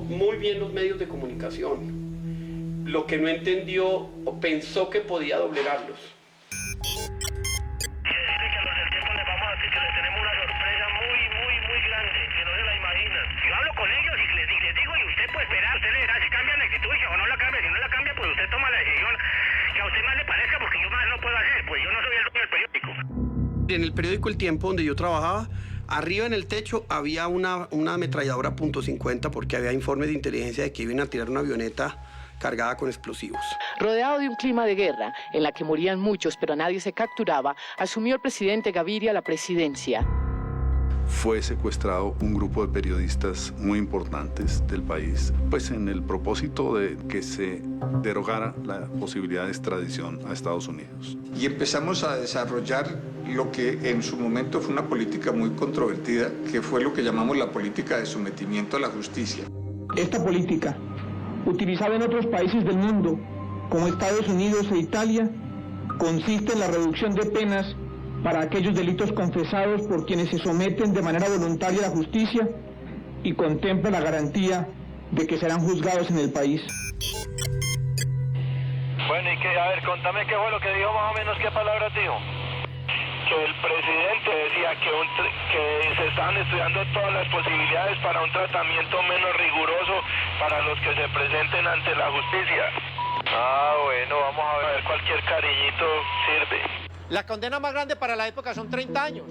[SPEAKER 17] muy bien los medios de comunicación. Lo que no entendió o pensó que podía doblegarlos.
[SPEAKER 11] En el periódico El Tiempo, donde yo trabajaba, arriba en el techo había una ametralladora .50 porque había informes de inteligencia de que iban a tirar una avioneta cargada con explosivos.
[SPEAKER 19] Rodeado de un clima de guerra, en la que morían muchos pero nadie se capturaba, asumió el presidente Gaviria la presidencia.
[SPEAKER 15] Fue secuestrado un grupo de periodistas muy importantes del país, pues en el propósito de que se derogara la posibilidad de extradición a Estados Unidos.
[SPEAKER 25] Y empezamos a desarrollar lo que en su momento fue una política muy controvertida, que fue lo que llamamos la política de sometimiento a la justicia.
[SPEAKER 14] Esta política, utilizada en otros países del mundo, como Estados Unidos e Italia, consiste en la reducción de penas para aquellos delitos confesados por quienes se someten de manera voluntaria a la justicia y contempla la garantía de que serán juzgados en el país.
[SPEAKER 23] Bueno, y a ver, contame qué fue lo que dijo más o menos, qué palabras dijo. Que el presidente decía que se estaban estudiando todas las posibilidades para un tratamiento menos riguroso para los que se presenten ante la justicia.
[SPEAKER 8] Ah, bueno, vamos a ver, cualquier cariñito sirve.
[SPEAKER 2] La condena más grande para la época son 30 años.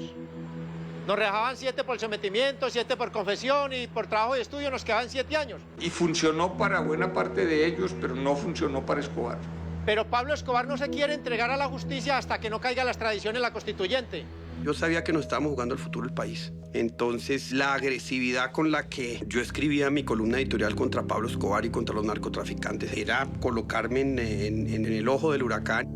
[SPEAKER 2] Nos rebajaban 7 por sometimiento, 7 por confesión y por trabajo y estudio nos quedaban 7 años.
[SPEAKER 25] Y funcionó para buena parte de ellos, pero no funcionó para Escobar.
[SPEAKER 2] Pero Pablo Escobar no se quiere entregar a la justicia hasta que no caiga la extradición en la constituyente.
[SPEAKER 1] Yo sabía que nos estábamos jugando el futuro del país. Entonces, la agresividad con la que yo escribía mi columna editorial contra Pablo Escobar y contra los narcotraficantes era colocarme en el ojo del huracán.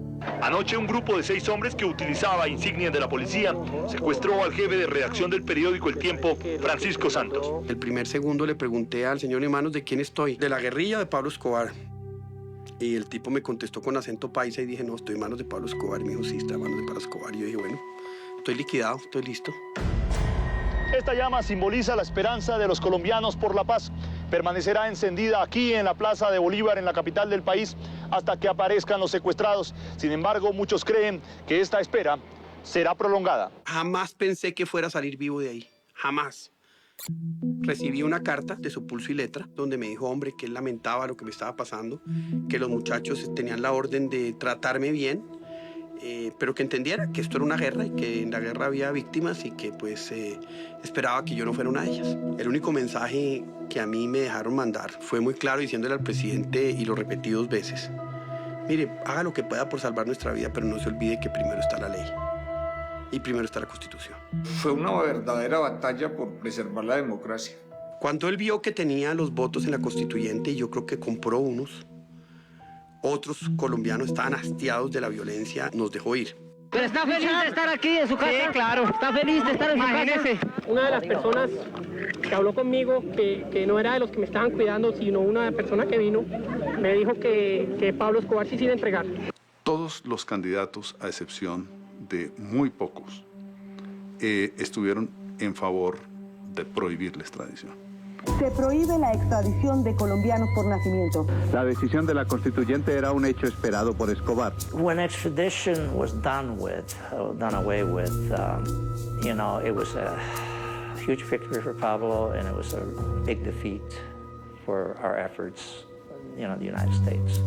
[SPEAKER 6] Anoche un grupo de 6 hombres que utilizaba insignias de la policía secuestró al jefe de redacción del periódico El Tiempo, Francisco Santos.
[SPEAKER 1] El primer segundo le pregunté al señor Hermanos de quién estoy, de la guerrilla de Pablo Escobar. Y el tipo me contestó con acento paisa y dije, no, estoy en manos de Pablo Escobar. Y me dijo, sí, está en manos de Pablo Escobar. Y yo dije, bueno, estoy liquidado, estoy listo.
[SPEAKER 23] Esta llama simboliza la esperanza de los colombianos por la paz. Permanecerá encendida aquí en la Plaza de Bolívar, en la capital del país, hasta que aparezcan los secuestrados. Sin embargo, muchos creen que esta espera será prolongada.
[SPEAKER 1] Jamás pensé que fuera a salir vivo de ahí, jamás. Recibí una carta de su pulso y letra donde me dijo, hombre, que él lamentaba lo que me estaba pasando, que los muchachos tenían la orden de tratarme bien, pero que entendiera que esto era una guerra y que en la guerra había víctimas y que pues esperaba que yo no fuera una de ellas. El único mensaje que a mí me dejaron mandar fue muy claro, diciéndole al presidente, y lo repetí 2 veces, mire, haga lo que pueda por salvar nuestra vida, pero no se olvide que primero está la ley y primero está la Constitución.
[SPEAKER 25] Fue una verdadera batalla por preservar la democracia.
[SPEAKER 1] Cuando él vio que tenía los votos en la Constituyente, yo creo que compró unos, otros colombianos estaban hastiados de la violencia, nos dejó ir.
[SPEAKER 14] ¿Pero está feliz de estar aquí en su casa? Sí, claro. ¿Está feliz de estar en su casa?
[SPEAKER 3] Una de las personas que habló conmigo, que no era de los que me estaban cuidando, sino una persona que vino, me dijo que Pablo Escobar sí se iba a entregar.
[SPEAKER 15] Todos los candidatos, a excepción de muy pocos, estuvieron en favor de prohibir la extradición.
[SPEAKER 12] Se prohíbe la extradición de colombianos por nacimiento.
[SPEAKER 18] La decisión de la constituyente era un hecho esperado por Escobar.
[SPEAKER 22] When extradition was done away with, you know, it was a huge victory for Pablo, and it was a big defeat for our efforts, you know, in the United States.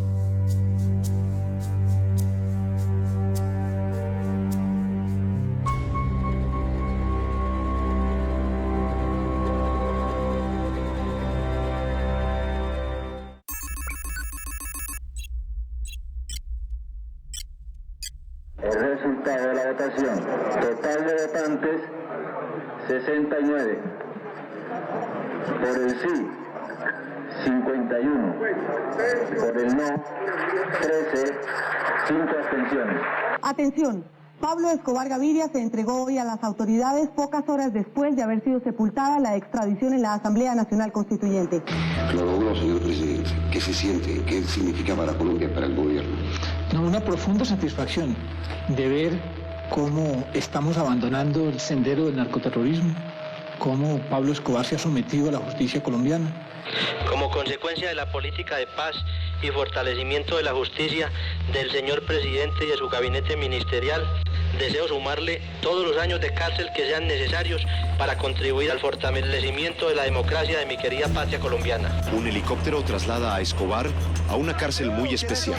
[SPEAKER 11] El resultado de la votación. Total de votantes, 69. Por el sí, 51. Por el no, 13. 5 abstenciones.
[SPEAKER 12] Atención, Pablo Escobar Gaviria se entregó hoy a las autoridades pocas horas después de haber sido sepultada la extradición en la Asamblea Nacional Constituyente.
[SPEAKER 24] Lo logró, señor presidente. ¿Qué se siente? ¿Qué significa para Colombia, para el gobierno?
[SPEAKER 14] No, una profunda satisfacción de ver cómo estamos abandonando el sendero del narcoterrorismo, cómo Pablo Escobar se ha sometido a la justicia colombiana.
[SPEAKER 26] Como consecuencia de la política de paz y fortalecimiento de la justicia del señor presidente y de su gabinete ministerial, deseo sumarle todos los años de cárcel que sean necesarios para contribuir al fortalecimiento de la democracia de mi querida patria colombiana.
[SPEAKER 27] Un helicóptero traslada a Escobar a una cárcel muy especial,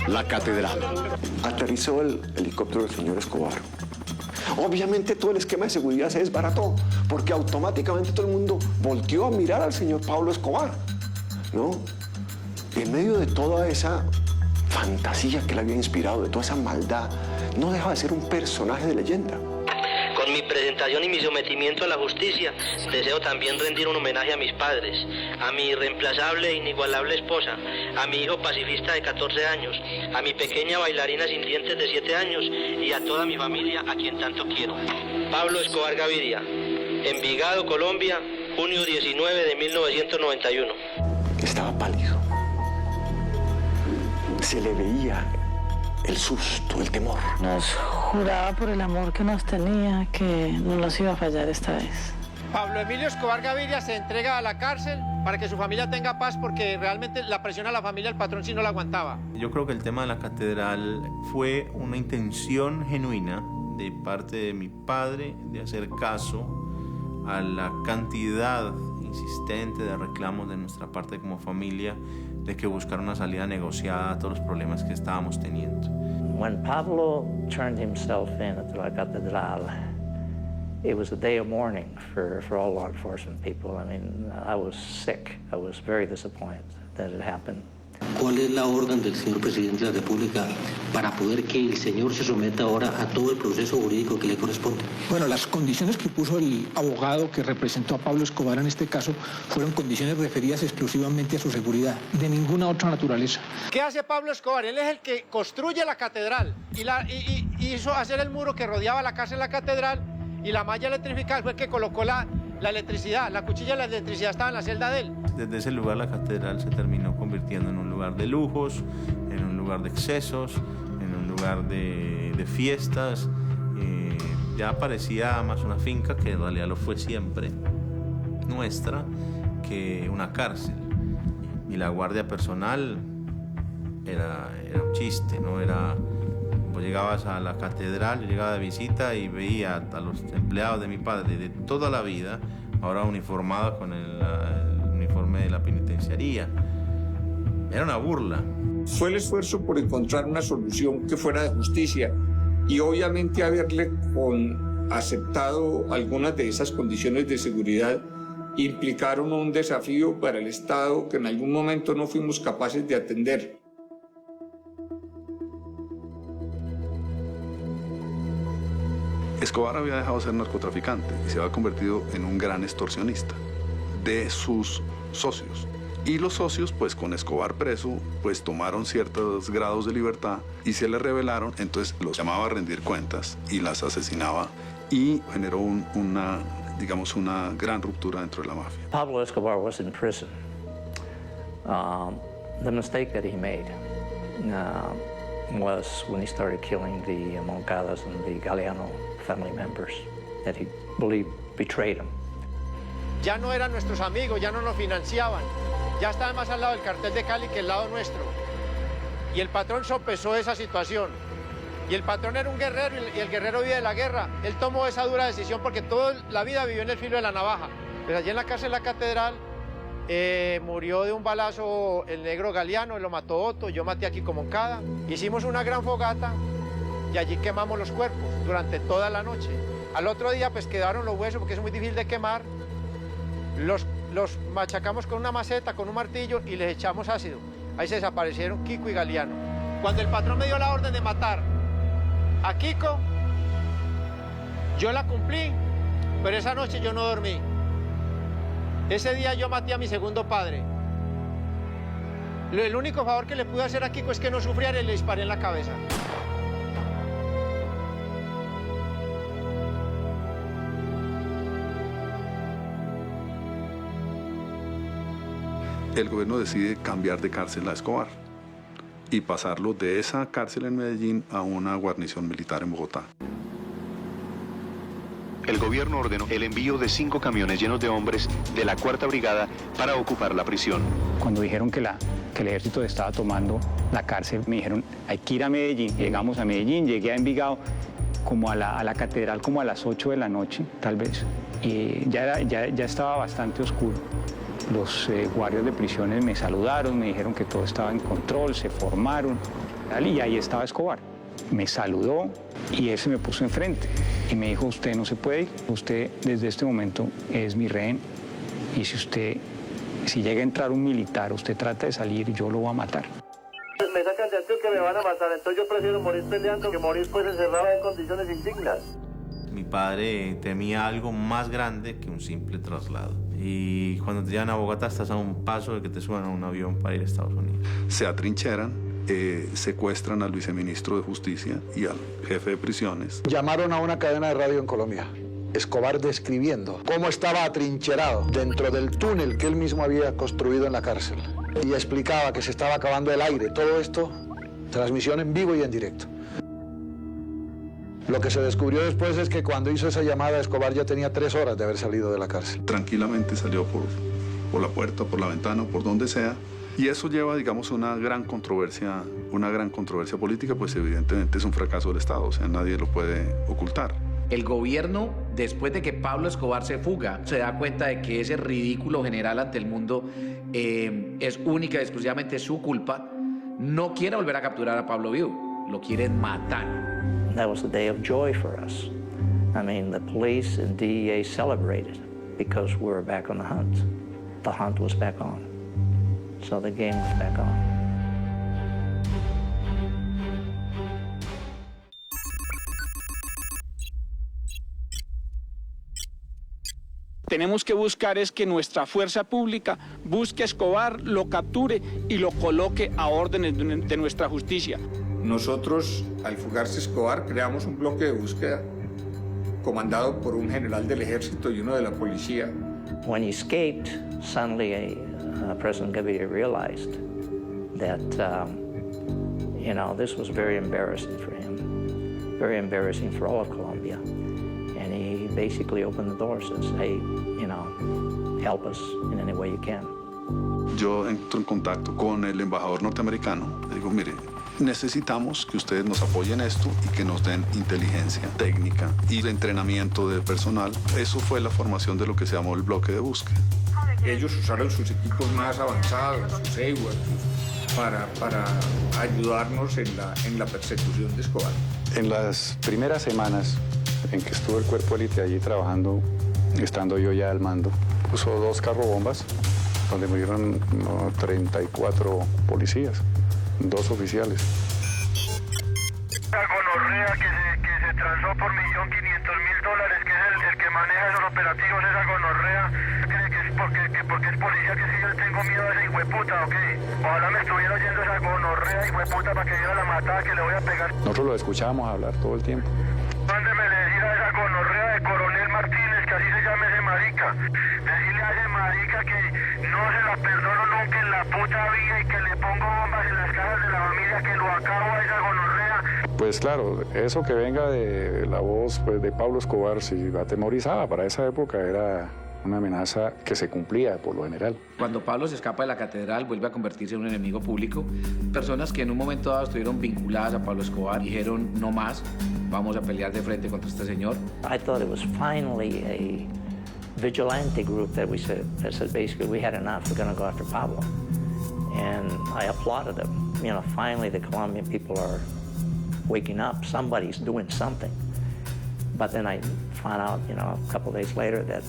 [SPEAKER 27] la Catedral.
[SPEAKER 24] Aterrizó el helicóptero del señor Escobar. Obviamente todo el esquema de seguridad se desbarató, porque automáticamente todo el mundo volteó a mirar al señor Pablo Escobar, ¿no? En medio de toda esa fantasía que le había inspirado, de toda esa maldad, no dejaba de ser un personaje de leyenda.
[SPEAKER 26] Con mi presentación y mi sometimiento a la justicia, deseo también rendir un homenaje a mis padres, a mi irreemplazable e inigualable esposa, a mi hijo pacifista de 14 años, a mi pequeña bailarina sin dientes de 7 años y a toda mi familia, a quien tanto quiero. Pablo Escobar Gaviria, Envigado, Colombia, junio 19 de 1991.
[SPEAKER 24] Estaba pálido. Se le veía el susto, el temor.
[SPEAKER 28] Nos juraba por el amor que nos tenía que no nos iba a fallar esta vez.
[SPEAKER 2] Pablo Emilio Escobar Gaviria se entrega a la cárcel para que su familia tenga paz, porque realmente la presión a la familia, el patrón sí no la aguantaba.
[SPEAKER 10] Yo creo que el tema de la catedral fue una intención genuina de parte de mi padre de hacer caso a la cantidad insistente de reclamos de nuestra parte como familia de que buscar una salida negociada a todos los problemas que estábamos teniendo.
[SPEAKER 22] When Pablo turned himself in at la Catedral, it was a day of mourning for all law enforcement people. I mean, I was sick. I was very disappointed that it happened.
[SPEAKER 4] ¿Cuál es la orden del señor presidente de la República para poder que el señor se someta ahora a todo el proceso jurídico que le corresponde?
[SPEAKER 14] Bueno, las condiciones que puso el abogado que representó a Pablo Escobar en este caso fueron condiciones referidas exclusivamente a su seguridad, de ninguna otra naturaleza.
[SPEAKER 2] ¿Qué hace Pablo Escobar? Él es el que construye la catedral y hizo hacer el muro que rodeaba la casa de la catedral, y la malla electrificada fue el que colocó la electricidad. La cuchilla de la electricidad estaba en la celda de él.
[SPEAKER 10] Desde ese lugar la catedral se terminó convirtiendo en un lugar de lujos, en un lugar de excesos, en un lugar de fiestas. Ya parecía más una finca, que en realidad lo fue siempre, nuestra, que una cárcel. Y la guardia personal era un chiste, ¿no? Vos llegabas a la catedral, yo llegaba de visita y veía a los empleados de mi padre de toda la vida, ahora uniformados con el uniforme de la penitenciaría. Era una burla.
[SPEAKER 25] Fue el esfuerzo por encontrar una solución que fuera de justicia y obviamente haberle aceptado algunas de esas condiciones de seguridad implicaron un desafío para el Estado que en algún momento no fuimos capaces de atender.
[SPEAKER 15] Escobar había dejado de ser narcotraficante y se había convertido en un gran extorsionista de sus socios. Y los socios, pues con Escobar preso, pues tomaron ciertos grados de libertad y se les rebelaron, entonces los llamaba a rendir cuentas y las asesinaba y generó una gran ruptura dentro de la mafia.
[SPEAKER 22] Pablo Escobar was in prison. The mistake that he made was when he started killing the Moncadas and the Galeano family members that he believed betrayed him.
[SPEAKER 2] Ya no eran nuestros amigos, ya no nos financiaban, ya estaban más al lado del cartel de Cali que al lado nuestro. Y el patrón sopesó esa situación. Y el patrón era un guerrero y el guerrero vive de la guerra. Él tomó esa dura decisión porque toda la vida vivió en el filo de la navaja. Pero allí en la cárcel de la catedral murió de un balazo el negro Galeano, lo mató Otto, yo maté a Kiko Moncada. Hicimos una gran fogata y allí quemamos los cuerpos durante toda la noche. Al otro día pues quedaron los huesos porque es muy difícil de quemar. Los machacamos con una maceta, con un martillo y les echamos ácido. Ahí se desaparecieron Kiko y Galeano. Cuando el patrón me dio la orden de matar a Kiko, yo la cumplí, pero esa noche yo no dormí. Ese día yo maté a mi segundo padre. El único favor que le pude hacer a Kiko es que no sufriera y le disparé en la cabeza.
[SPEAKER 15] El gobierno decide cambiar de cárcel a Escobar y pasarlo de esa cárcel en Medellín a una guarnición militar en Bogotá.
[SPEAKER 27] El gobierno ordenó el envío de 5 camiones llenos de hombres de la 4ª Brigada para ocupar la prisión.
[SPEAKER 5] Cuando dijeron que el ejército estaba tomando la cárcel, me dijeron, hay que ir a Medellín. Llegamos a Medellín, llegué a Envigado como a la catedral como a las 8 de la noche, tal vez. Y ya estaba bastante oscuro. Los guardias de prisiones me saludaron, me dijeron que todo estaba en control, se formaron, y ahí estaba Escobar. Me saludó y él se me puso enfrente y me dijo, usted no se puede ir, usted desde este momento es mi rehén y si llega a entrar un militar, usted trata de salir, yo lo voy a matar.
[SPEAKER 11] Me sacan de Antioquia, me van a matar, entonces yo prefiero morir peleando que morir pues encerrado en condiciones indignas.
[SPEAKER 10] Mi padre temía algo más grande que un simple traslado. Y cuando te llevan a Bogotá estás a un paso de que te suban a un avión para ir a Estados Unidos.
[SPEAKER 15] Se atrincheran, secuestran al viceministro de Justicia y al jefe de prisiones.
[SPEAKER 7] Llamaron a una cadena de radio en Colombia. Escobar describiendo cómo estaba atrincherado dentro del túnel que él mismo había construido en la cárcel. Y explicaba que se estaba acabando el aire. Todo esto, transmisión en vivo y en directo. Lo que se descubrió después es que cuando hizo esa llamada, Escobar ya tenía 3 horas de haber salido de la cárcel.
[SPEAKER 15] Tranquilamente salió por la puerta, por la ventana, por donde sea. Y eso lleva, digamos, una gran controversia política, pues evidentemente es un fracaso del Estado, o sea, nadie lo puede ocultar.
[SPEAKER 9] El gobierno
[SPEAKER 8] Después de que Pablo Escobar se fuga, se da cuenta de que ese ridículo general ante el mundo es única y exclusivamente su culpa. No quiere volver a capturar a Pablo vivo, lo quieren matar.
[SPEAKER 22] That was a day of joy for us. I mean, the police and DEA celebrated because we were back on the hunt. The hunt was back on. So the game was back on.
[SPEAKER 9] Tenemos que buscar es que nuestra fuerza pública busque a Escobar, lo capture y lo coloque a órdenes de nuestra justicia.
[SPEAKER 25] Nosotros, al fugarse Escobar, creamos un bloque de búsqueda comandado por un general del ejército y uno de la policía.
[SPEAKER 22] When he escaped, suddenly President Gaviria realized that, this was very embarrassing for him, very embarrassing for all of Colombia. And he basically opened the doors and say, help us in any way you can.
[SPEAKER 15] Yo entro en contacto con el embajador norteamericano. Le digo, mire, necesitamos que ustedes nos apoyen esto y que nos den inteligencia técnica y entrenamiento de personal. Eso fue la formación de lo que se llamó el bloque de búsqueda.
[SPEAKER 25] Ellos usaron sus equipos más avanzados, sus EWAs, para ayudarnos en la persecución de Escobar.
[SPEAKER 5] En las primeras semanas en que estuvo el cuerpo élite allí trabajando, estando yo ya al mando, puso 2 carrobombas donde murieron 34 policías, 2 oficiales.
[SPEAKER 11] La gonorrea que se transó por $1.500.000, que es el que maneja esos operativos, esa gonorrea, cree que es porque es policía, que si yo tengo miedo a ese hijueputa, ¿o qué? Ojalá me estuviera oyendo esa gonorrea, hijueputa, para que diera la matada que le voy a pegar.
[SPEAKER 5] Nosotros lo escuchábamos hablar todo el tiempo.
[SPEAKER 11] Mándeme decir a esa gonorrea de Coronel Martínez, que así se llama ese marica. Decirle a ese marica que no se la perdono nunca en la puta vida y que le pongo bombas en las cajas de la familia, que lo acabo a esa gonorrea.
[SPEAKER 5] Pues claro, eso que venga de la voz de Pablo Escobar, sí, atemorizaba. Para esa época era una amenaza que se cumplía por lo general.
[SPEAKER 8] Cuando Pablo se escapa de la catedral, vuelve a convertirse en un enemigo público. Personas que en un momento dado estuvieron vinculadas a Pablo Escobar dijeron, no más, vamos a pelear de frente contra este señor.
[SPEAKER 22] I thought it was finally a vigilante group that said basically we had enough, we're going to go after Pablo. And I applauded them. Finally the Colombian people are waking up, somebody's doing something. But then I found out, a couple of days later that,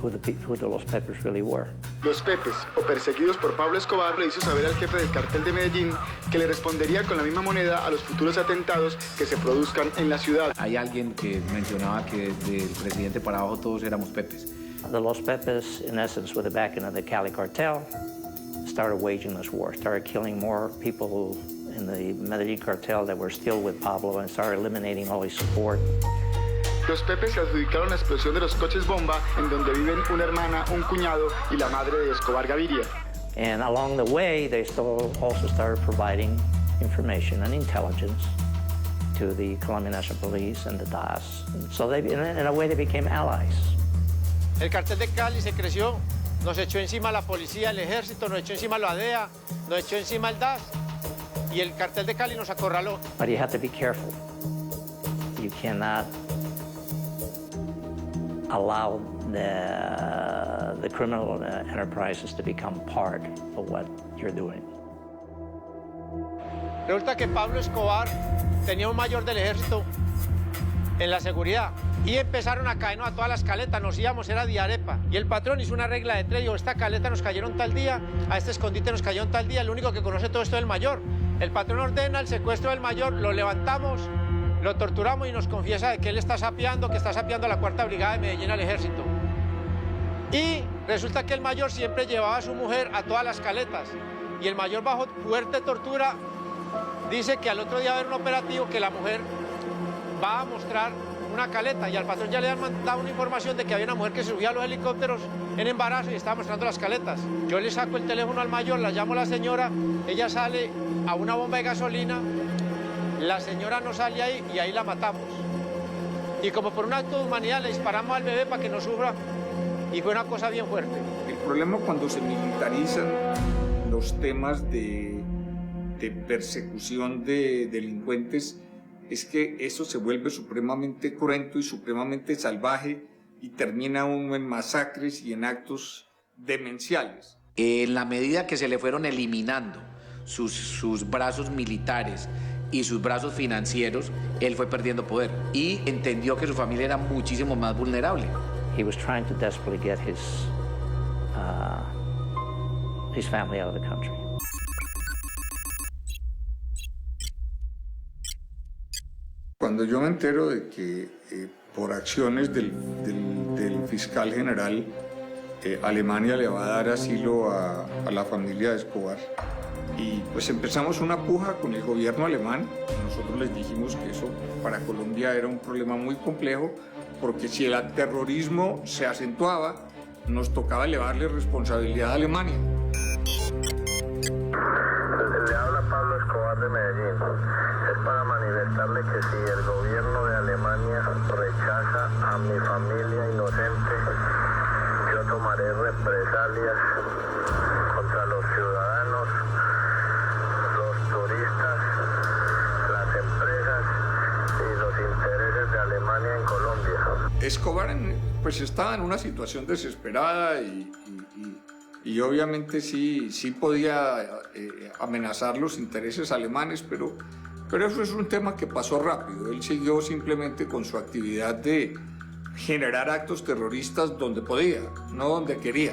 [SPEAKER 22] who the Los Pepes really were.
[SPEAKER 13] Los Pepes, o perseguidos por Pablo Escobar, le hizo saber al jefe del cartel de Medellín que le respondería con la misma moneda a los futuros atentados que se produzcan en la ciudad.
[SPEAKER 8] Hay alguien que mencionaba que desde el presidente para abajo todos éramos Pepes.
[SPEAKER 22] The Los Pepes, in essence, with the backing of the Cali cartel, started waging this war, started killing more people in the Medellín cartel that were still with Pablo and started eliminating all his support.
[SPEAKER 13] Los Pepes se adjudicaron la explosión de los coches bomba en donde viven una hermana, un cuñado y la madre de Escobar Gaviria.
[SPEAKER 22] And along the way, they also started providing information and intelligence to the Colombian National Police and the DAS. So they, in a way, they became allies.
[SPEAKER 2] El cartel de Cali se creció, nos echó encima la policía, el ejército, nos echó encima la DEA, nos echó encima el DAS. Y el cartel de Cali nos acorraló.
[SPEAKER 22] But you have to be careful. You cannot allow the criminal enterprises to become part of what you're doing.
[SPEAKER 2] Resulta que Pablo Escobar tenía un mayor del ejército en la seguridad y empezaron a caernos a todas las caletas, nos íbamos, era diarepa. Y el patrón hizo una regla de 3, dijo, esta caleta nos cayeron tal día, a este escondite nos cayeron tal día, el único que conoce todo esto es el mayor. El patrón ordena el secuestro del mayor, lo levantamos, lo torturamos y nos confiesa de que él está sapeando, que está sapeando a la 4ª Brigada de Medellín al ejército. Y resulta que el mayor siempre llevaba a su mujer a todas las caletas. Y el mayor, bajo fuerte tortura, dice que al otro día va a haber un operativo que la mujer va a mostrar una caleta. Y al patrón ya le han mandado una información de que había una mujer que se subía a los helicópteros en embarazo y estaba mostrando las caletas. Yo le saco el teléfono al mayor, la llamo a la señora, ella sale a una bomba de gasolina, la señora no sale ahí y ahí la matamos. Y como por un acto de humanidad le disparamos al bebé para que no sufra y fue una cosa bien fuerte.
[SPEAKER 25] El problema cuando se militarizan los temas de persecución de delincuentes es que eso se vuelve supremamente cruento y supremamente salvaje y termina uno en masacres y en actos demenciales.
[SPEAKER 8] En la medida que se le fueron eliminando sus brazos militares y sus brazos financieros, él fue perdiendo poder y entendió que su familia era muchísimo más vulnerable.
[SPEAKER 22] He was trying to desperately get his family out of the country.
[SPEAKER 25] Cuando yo me entero de que por acciones del fiscal general, Alemania le va a dar asilo a la familia de Escobar, y pues empezamos una puja con el gobierno alemán. Nosotros les dijimos que eso para Colombia era un problema muy complejo, porque si el terrorismo se acentuaba, nos tocaba elevarle responsabilidad a Alemania.
[SPEAKER 11] Le habla Pablo Escobar de Medellín. Es para manifestarle que si el gobierno de Alemania rechaza a mi familia inocente, yo tomaré represalias contra los ciudadanos, los turistas, las empresas y los intereses de Alemania en Colombia.
[SPEAKER 25] Escobar pues estaba en una situación desesperada y obviamente sí podía amenazar los intereses alemanes, pero eso es un tema que pasó rápido. Él siguió simplemente con su actividad de generar actos terroristas donde podía, no donde quería,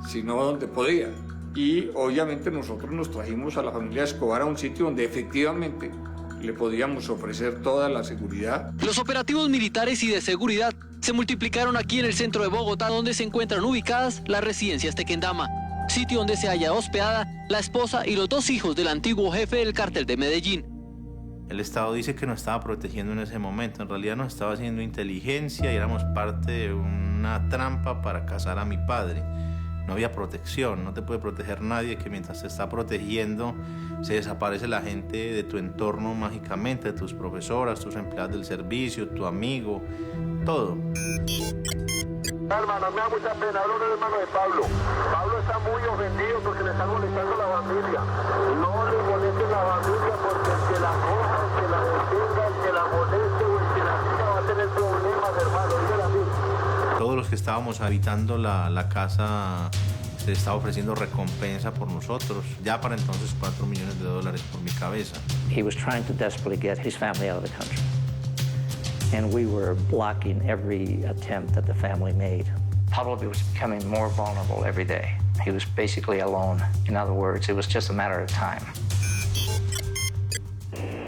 [SPEAKER 25] sino donde podía. Y obviamente nosotros nos trajimos a la familia Escobar a un sitio donde efectivamente le podíamos ofrecer toda la seguridad.
[SPEAKER 1] Los operativos militares y de seguridad se multiplicaron aquí en el centro de Bogotá, donde se encuentran ubicadas las residencias Tequendama, sitio donde se halla hospedada la esposa y los 2 hijos del antiguo jefe del cártel de Medellín.
[SPEAKER 10] El Estado dice que nos estaba protegiendo en ese momento, en realidad nos estaba haciendo inteligencia y éramos parte de una trampa para cazar a mi padre. No había protección, no te puede proteger nadie, que mientras te está protegiendo se desaparece la gente de tu entorno mágicamente, tus profesoras, tus empleados del servicio, tu amigo, todo.
[SPEAKER 11] Hermano, me da mucha pena, hablo del hermano de Pablo. Pablo está muy ofendido porque le están molestando a la familia. No le molesten a la familia porque el que la coja, el que la detenga, el que la moleste o el que la siga va a tener problemas, hermano. Dígale así.
[SPEAKER 10] Todos los que estábamos habitando la casa se estaba ofreciendo recompensa por nosotros. Ya para entonces $4 millones por mi cabeza.
[SPEAKER 22] He was trying to desperately get his family out of the country. And we were blocking every attempt that the family made. Pablo was becoming more vulnerable every day. He was basically alone. In other words, it was just a matter of time.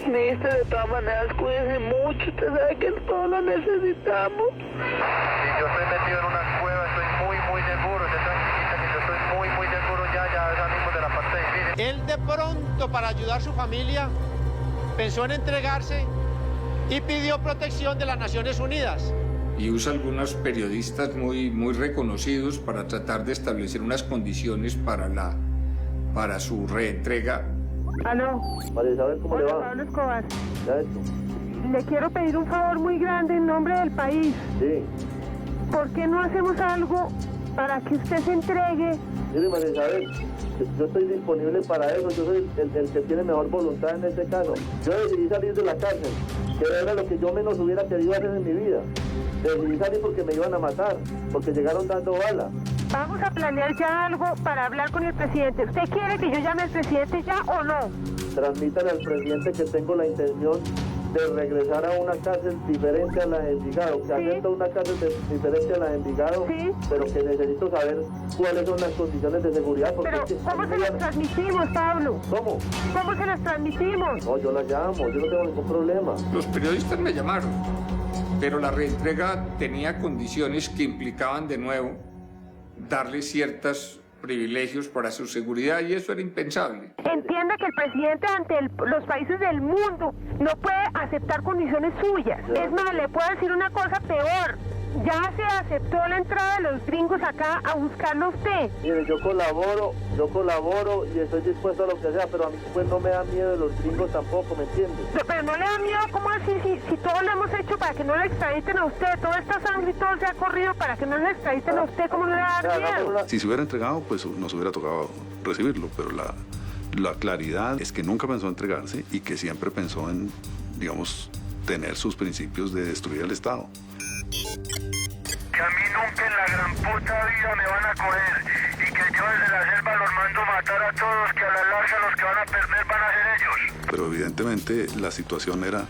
[SPEAKER 11] Mister, de todas maneras, cuídense mucho. Usted sabe que todos lo necesitamos. Si yo estoy metido en una cueva, estoy muy seguro. Usted tranquilita que yo estoy muy seguro. Ya salimos de la parte difícil.
[SPEAKER 2] Él de pronto, para ayudar a su familia, pensó en entregarse y pidió protección de las Naciones Unidas.
[SPEAKER 25] Y usa algunos periodistas muy reconocidos para tratar de establecer unas condiciones para su reentrega.
[SPEAKER 11] Aló. María Isabel, ¿cómo le va? Pablo Escobar. Ya esto. Le quiero pedir un favor muy grande en nombre del país. Sí. ¿Por qué no hacemos algo para que usted se entregue?
[SPEAKER 6] Mire, María Isabel, yo estoy disponible para eso. Yo soy el que tiene mejor voluntad en este caso. Yo decidí salir de la cárcel, que era lo que yo menos hubiera querido hacer en mi vida. Decidí salir porque me iban a matar, porque llegaron dando bala.
[SPEAKER 11] Vamos a planear ya algo para hablar con el presidente. ¿Usted quiere que yo llame al presidente ya o no?
[SPEAKER 6] Transmítale al presidente que tengo la intención de regresar a una cárcel diferente a la de Envigado, que acepto una cárcel diferente a la de Envigado, pero que necesito saber cuáles son las condiciones de seguridad.
[SPEAKER 11] Pero ¿cómo se las transmitimos, Pablo?
[SPEAKER 6] ¿Cómo?
[SPEAKER 11] ¿Cómo se las transmitimos?
[SPEAKER 6] No, yo las llamo, yo no tengo ningún problema.
[SPEAKER 25] Los periodistas me llamaron, pero la reentrega tenía condiciones que implicaban de nuevo darle ciertos privilegios para su seguridad y eso era impensable.
[SPEAKER 11] Entienda que el presidente ante los países del mundo no puede aceptar condiciones suyas. Es más, le puedo decir una cosa peor. Ya se aceptó la entrada de los gringos acá a buscarlo a usted.
[SPEAKER 6] Mire, yo colaboro y estoy dispuesto a lo que sea, pero a mí pues no me da miedo de los gringos tampoco, ¿me entiendes?
[SPEAKER 11] Pero no le da miedo, ¿cómo así? Si todo lo hemos hecho para que no le extraditen a usted, toda esta sangre y todo se ha corrido para que no le extraditen a usted, ¿cómo no le va a dar miedo?
[SPEAKER 15] Si se hubiera entregado, pues nos hubiera tocado recibirlo, pero la claridad es que nunca pensó en entregarse y que siempre pensó en digamos, tener sus principios de destruir el Estado.
[SPEAKER 11] Que a mí nunca en la gran puta vida me van a coger y que yo desde la selva los mando matar a todos, que a la larga los que van a perder van a ser ellos.
[SPEAKER 15] Pero evidentemente la situación era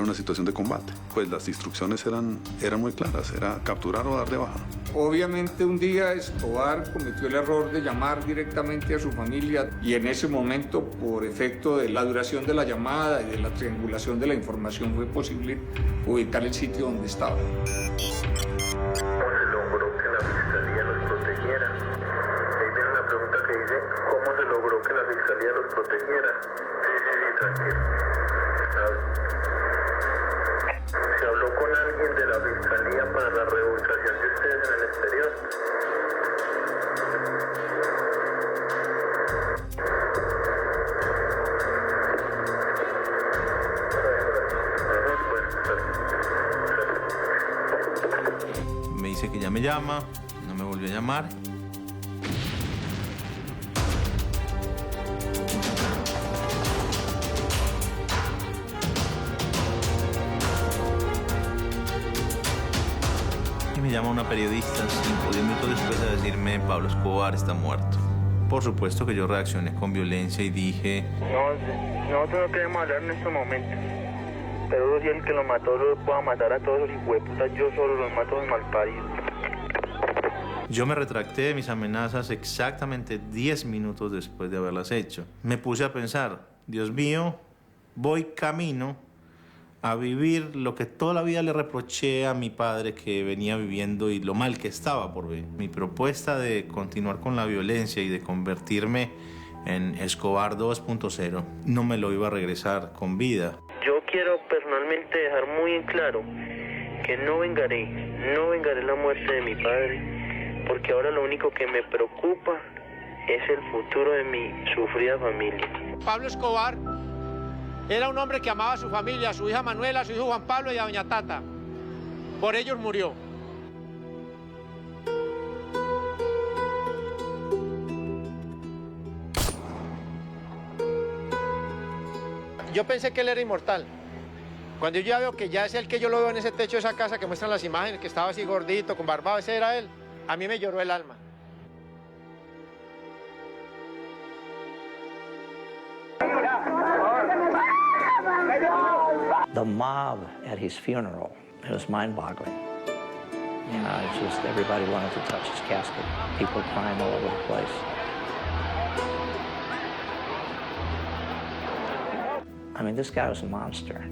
[SPEAKER 15] una situación de combate. Pues las instrucciones eran muy claras, era capturar o dar de baja.
[SPEAKER 25] Obviamente un día Escobar cometió el error de llamar directamente a su familia y en ese momento, por efecto de la duración de la llamada y de la triangulación de la información, fue posible ubicar el sitio donde estaba.
[SPEAKER 11] ¿Cómo se logró que la fiscalía los protegiera? Ahí viene una pregunta que dice, ¿cómo se logró que la fiscalía los protegiera? Sí, tranquilo. ¿Se habló con alguien de la fiscalía para la reubicación de ustedes en el exterior?
[SPEAKER 10] Me dice que ya me llama, no me volvió a llamar. Y me llama una periodista 5 minutos después a decirme Pablo Escobar está muerto. Por supuesto que yo reaccioné con violencia y dije...
[SPEAKER 6] No, nosotros no queremos hablar en este momento. Pero si el que lo mató lo pueda matar a todos los hijueputas, yo solo los mato a los malparidos.
[SPEAKER 10] Yo me retracté de mis amenazas exactamente 10 minutos después de haberlas hecho. Me puse a pensar, Dios mío, voy camino a vivir lo que toda la vida le reproché a mi padre que venía viviendo y lo mal que estaba por ver. Mi propuesta de continuar con la violencia y de convertirme en Escobar 2.0 no me lo iba a regresar con vida.
[SPEAKER 6] Yo quiero personalmente dejar muy en claro que no vengaré la muerte de mi padre, porque ahora lo único que me preocupa es el futuro de mi sufrida familia.
[SPEAKER 2] Pablo Escobar era un hombre que amaba a su familia, a su hija Manuela, a su hijo Juan Pablo y a doña Tata. Por ellos murió. Yo pensé que él era inmortal. Cuando yo ya veo que ya es el que yo lo veo en ese techo de esa casa que muestran las imágenes, que estaba así gordito, con barbado, ese era él. A mí me lloró el alma.
[SPEAKER 22] The mob at his funeral, it was mind-boggling. You know, it's just everybody wanted to touch his casket. People crying all over the place. I mean, this guy was a monster.